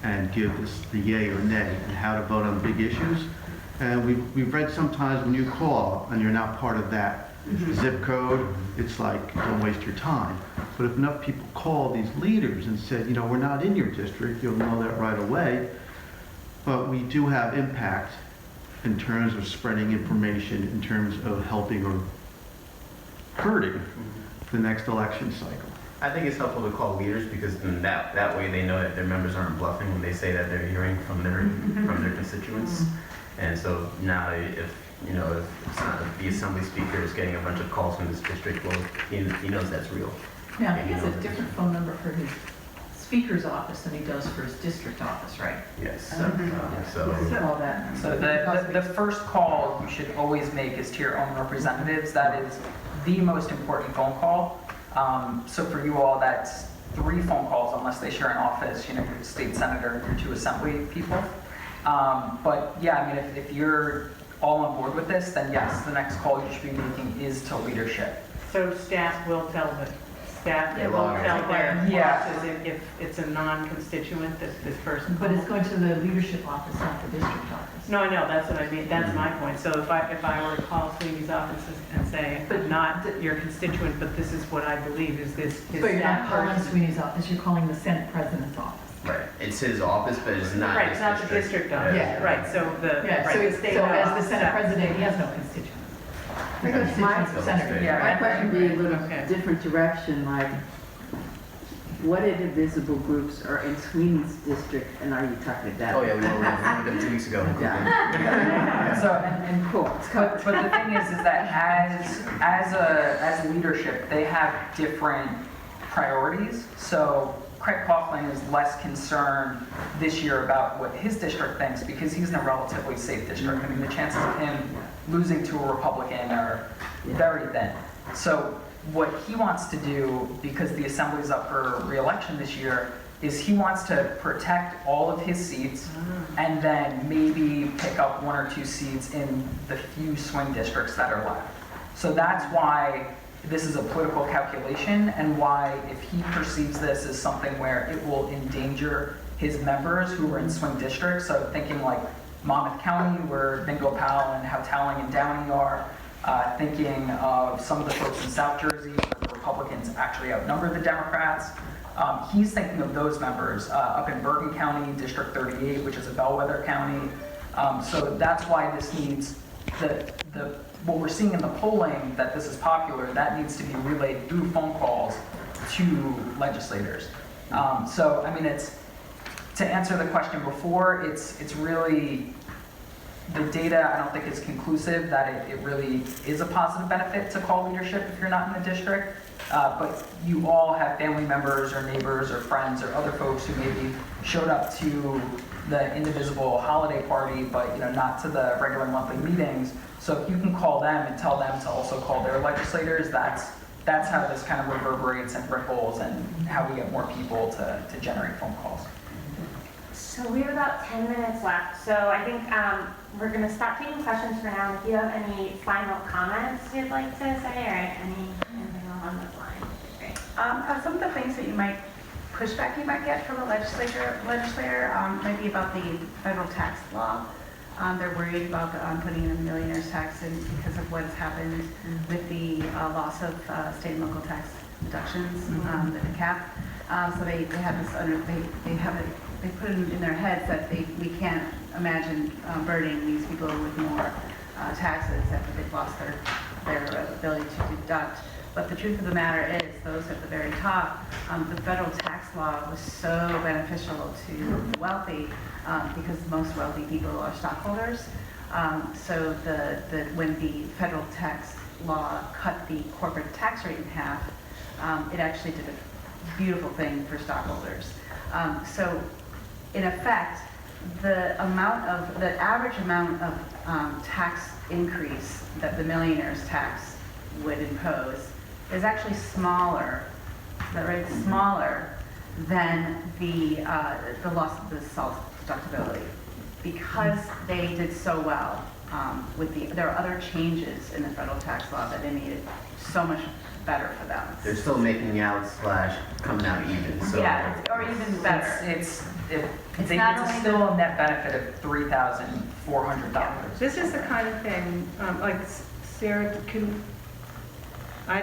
and give us the yay or nay and how to vote on big issues. And we've read sometimes when you call and you're not part of that zip code, it's like, don't waste your time. But if enough people call these leaders and said, we're not in your district, you'll know that right away, but we do have impact in terms of spreading information, in terms of helping or hurting the next election cycle. I think it's helpful to call leaders because then that way they know that their members aren't bluffing when they say that they're hearing from their constituents. And so now if it's not the assembly speaker is getting a bunch of calls from this district, well, he knows that's real. Now, he has a different phone number for his speaker's office than he does for his district office, right? Yes. All that. So the first call you should always make is to your own representatives. That is the most important phone call. So for you all, that's 3 phone calls unless they share an office, your state senator and your 2 assembly people. But yeah, I mean, if you're all on board with this, then yes, the next call you should be making is to leadership. So staff will tell their Yeah. bosses if it's a non-constituent, this person. But it's going to the leadership office, not the district office. No, I know, that's what I mean, that's my point. So if I were to call Sweeney's offices and say, but not your constituent, but this is what I believe is this his But you're not staff calling person. Sweeney's office, you're calling the Senate President's office. Right. It's his office, but it's not Right, his it's not the district office. Yeah. Right, so So state as the office, Senate President, he has no constituents. His constituents are senators. Yeah. My question would be a little Okay. different direction, like, what indivisible groups are in Sweeney's district, and are you talking about? Oh yeah, we were them 2 weeks ago. So and Cool. but the thing is that as leadership, they have different priorities. So Craig Coughlin is less concerned this year about what his district thinks because he's in a relatively safe district. I mean, the chances of him losing to a Republican are very thin. So what he wants to do, because the assembly's up for re-election this year, is he wants to protect all of his seats and then maybe pick up 1 or 2 seats in the few swing districts that are left. So that's why this is a political calculation and why if he perceives this as something where it will endanger his members who are in swing districts, so thinking like Monmouth County where Bingo Powell and Howtelling and Downey are, thinking of some of the folks in South Jersey where the Republicans actually outnumber the Democrats. He's thinking of those members up in Bergen County, District 38, which is a bellwether county. So that's why this needs what we're seeing in the polling that this is popular, that needs to be relayed through phone calls to legislators. So, I mean, to answer the question before, it's really, the data I don't think is conclusive that it really is a positive benefit to call leadership if you're not in the district. But you all have family members or neighbors or friends or other folks who maybe showed up to the indivisible holiday party, but not to the regular monthly meetings. So if you can call them and tell them to also call their legislators, that's how this kind of reverberates and ripples and how we get more people to generate phone calls. So we have about 10 minutes left. So I think we're going to stop taking questions for now. If you have any final comments you'd like to say or anything along those lines, great. Some of the things that pushback you might get from a legislator might be about the federal tax law. They're worried about putting in a millionaire's tax in because of what's happened with the loss of state and local tax deductions, the cap. So they have this they put it in their heads that we can't imagine burdening these people with more taxes after they've lost their ability to deduct. But the truth of the matter is, those at the very top, the federal tax law was so beneficial to the wealthy because most wealthy people are stockholders. So when the federal tax law cut the corporate tax rate in half, it actually did a beautiful thing for stockholders. So in effect, the average amount of tax increase that the millionaire's tax would impose is actually smaller, smaller than the loss of the self-deductibility, because they did so well there are other changes in the federal tax law that they made it so much better for them. They're still making out / coming out even, so. Yeah, or even better. It's not only still a net benefit of $3,400. This is the kind of thing, like Sarah, I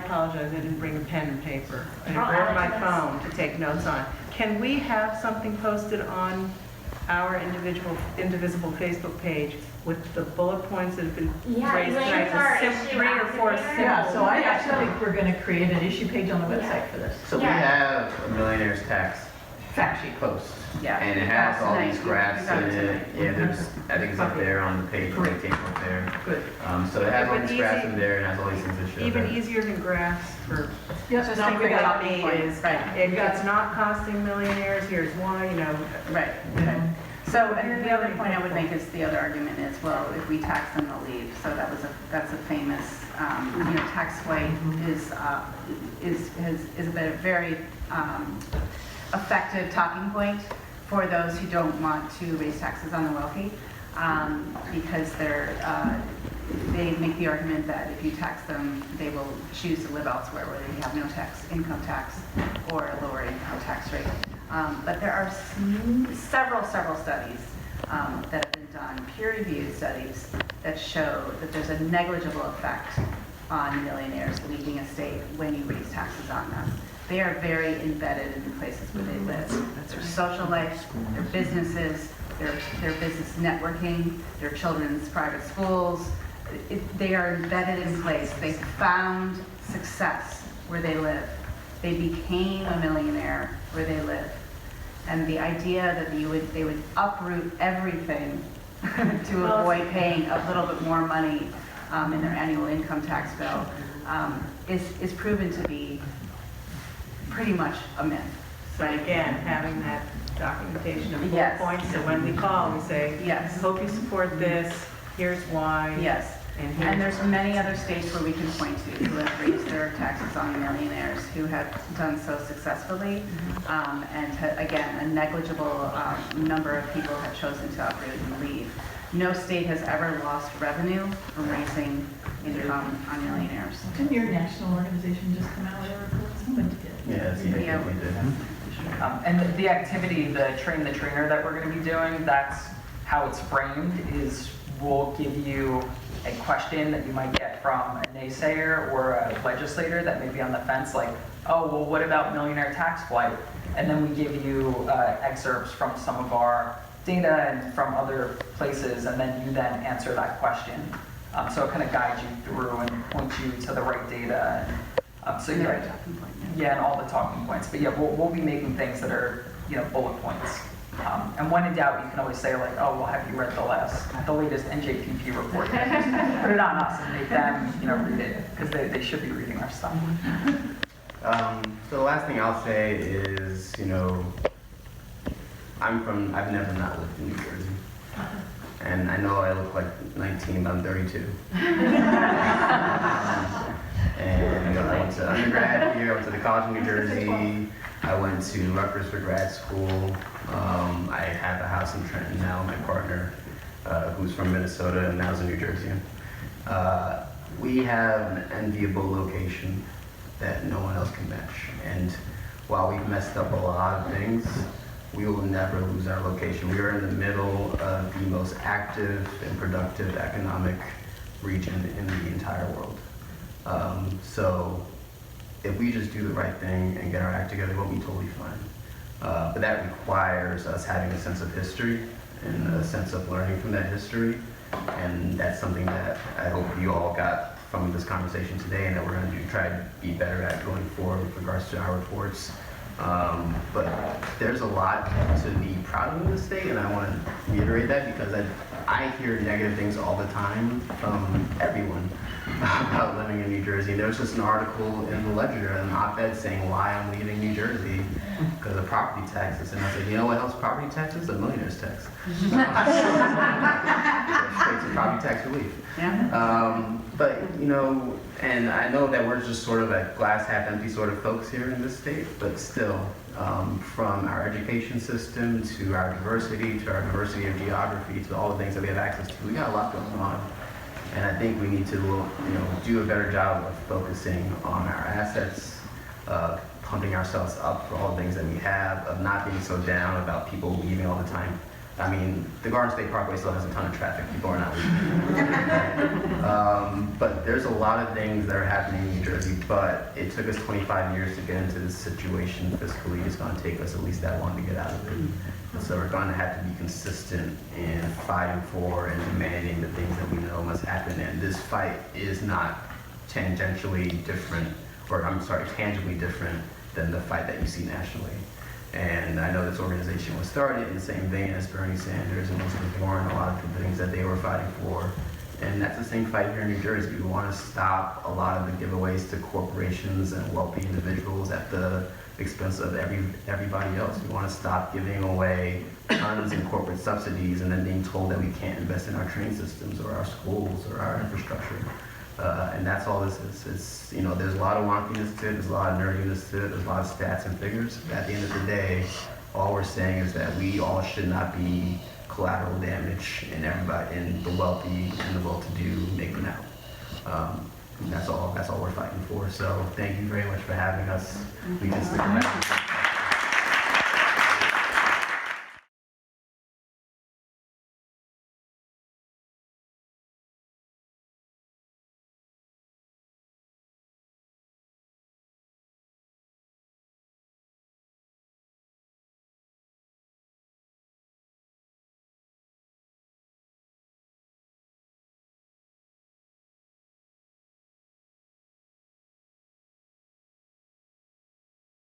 apologize, I didn't bring a pen and paper. I brought my phone to take notes on. Can we have something posted on our indivisible Facebook page with the bullet points that have been raised tonight? Links are 3 or 4 issue simple. Yeah, so I actually think we're going to create an issue page on the website for this. So we Yeah. have a millionaire's tax Fact sheet. post. Yeah. And it has all these Tonight. graphs We got in it it. tonight. Yeah, there's, I think it's up there on the page, when it came up there. Good. So it has all But these graphs easy- in there and has all these things that show Even there. easier than graphs for, Just don't think forget about me me is, right. it's not costing millionaires, here's why, Right. So and the other point I would make is the other argument is, well, if we tax them, they'll leave. So that's a famous, tax white is a very effective talking point for those who don't want to raise taxes on the wealthy, because they make the argument that if you tax them, they will choose to live elsewhere where they have no income tax or a lower income tax rate. But there are several studies that have been done, peer-reviewed studies, that show that there's a negligible effect on millionaires leaving a state when you raise taxes on them. They are very embedded in the places where they live. Their social life, their businesses, their business networking, their children's private schools. They are embedded in place. They found success where they live. They became a millionaire where they live. And the idea that they would uproot everything to avoid paying a little bit more money in their annual income tax bill is proven to be pretty much a myth. so again, having that documentation of bullet Yes. points, so when we call, we say, Yes. hope you support this, here's why. Yes. And And here's there's many other states where we can point to who have raised their taxes on millionaires, who have done so successfully. Again, a negligible number of people have chosen to uproot and leave. No state has ever lost revenue from raising income on millionaires. Didn't your national organization just come out with a report? Somebody did. Yeah, see, Yeah. we did. And the activity, the train the trainer that we're going to be doing, that's how it's framed, is we'll give you a question that you might get from a naysayer or a legislator that may be on the fence, like, oh, well, what about millionaire tax flight? And then we give you excerpts from some of our data and from other places, and then you then answer that question. So it kind of guides you through and points you to the right data. So yeah, and all the talking points. But yeah, we'll be making things that are, bullet points. And when in doubt, you can always say like, oh, well, have you read the latest NJPP report? Put it on us and make them, read it, because they should be reading our stuff. So the last thing I'll say is, I've never not lived in New Jersey. And I know I look like 19, but I'm 32. And I went to undergrad here, I went to the College of New Jersey, I went to Rutgers for grad school. I have a house in Trenton now, my partner, who's from Minnesota and now is a New Jerseyan. We have an enviable location that no one else can match. And while we've messed up a lot of things, we will never lose our location. We are in the middle of the most active and productive economic region in the entire world. So if we just do the right thing and get our act together, we'll be totally fine. But that requires us having a sense of history and a sense of learning from that history. And that's something that I hope you all got from this conversation today, and that we're going to try to be better at going forward with regards to our reports. But there's a lot to be proud of in this state, and I want to reiterate that because I hear negative things all the time from everyone about living in New Jersey. There was just an article in the Ledger, an op-ed saying why I'm leaving New Jersey because of property taxes. And I said, you know what else property taxes? The millionaire's tax. Straight to property tax relief. But, you know, and I know that we're just sort of a glass half empty sort of folks here in this state, but still, from our education system to our diversity of geography to all the things that we have access to, we got a lot going on. And I think we need to, you know, do a better job of focusing on our assets, pumping ourselves up for all the things that we have, of not being so down about people leaving all the time. I mean, the Garden State Parkway still has a ton of traffic. People are not leaving. But there's a lot of things that are happening in New Jersey, but it took us 25 years to get into this situation fiscally. It's going to take us at least that long to get out of it. And so we're going to have to be consistent in fighting for and demanding the things that we know must happen. And this fight is not tangentially different, or I'm sorry, tangibly different than the fight that you see nationally. And I know this organization was started in the same vein as Bernie Sanders and Elizabeth Warren, a lot of the things that they were fighting for. And that's the same fight here in New Jersey. We want to stop a lot of the giveaways to corporations and wealthy individuals at the expense of everybody else. We want to stop giving away tons in corporate subsidies and then being told that we can't invest in our train systems or our schools or our infrastructure. And that's all this is. It's, you know, there's a lot of wonkiness to it, there's a lot of nerdiness to it, there's a lot of stats and figures. But at the end of the day, all we're saying is that we all should not be collateral damage and everybody and the wealthy and the well-to-do making out. And that's all we're fighting for. So thank you very much for having us. We can stick around.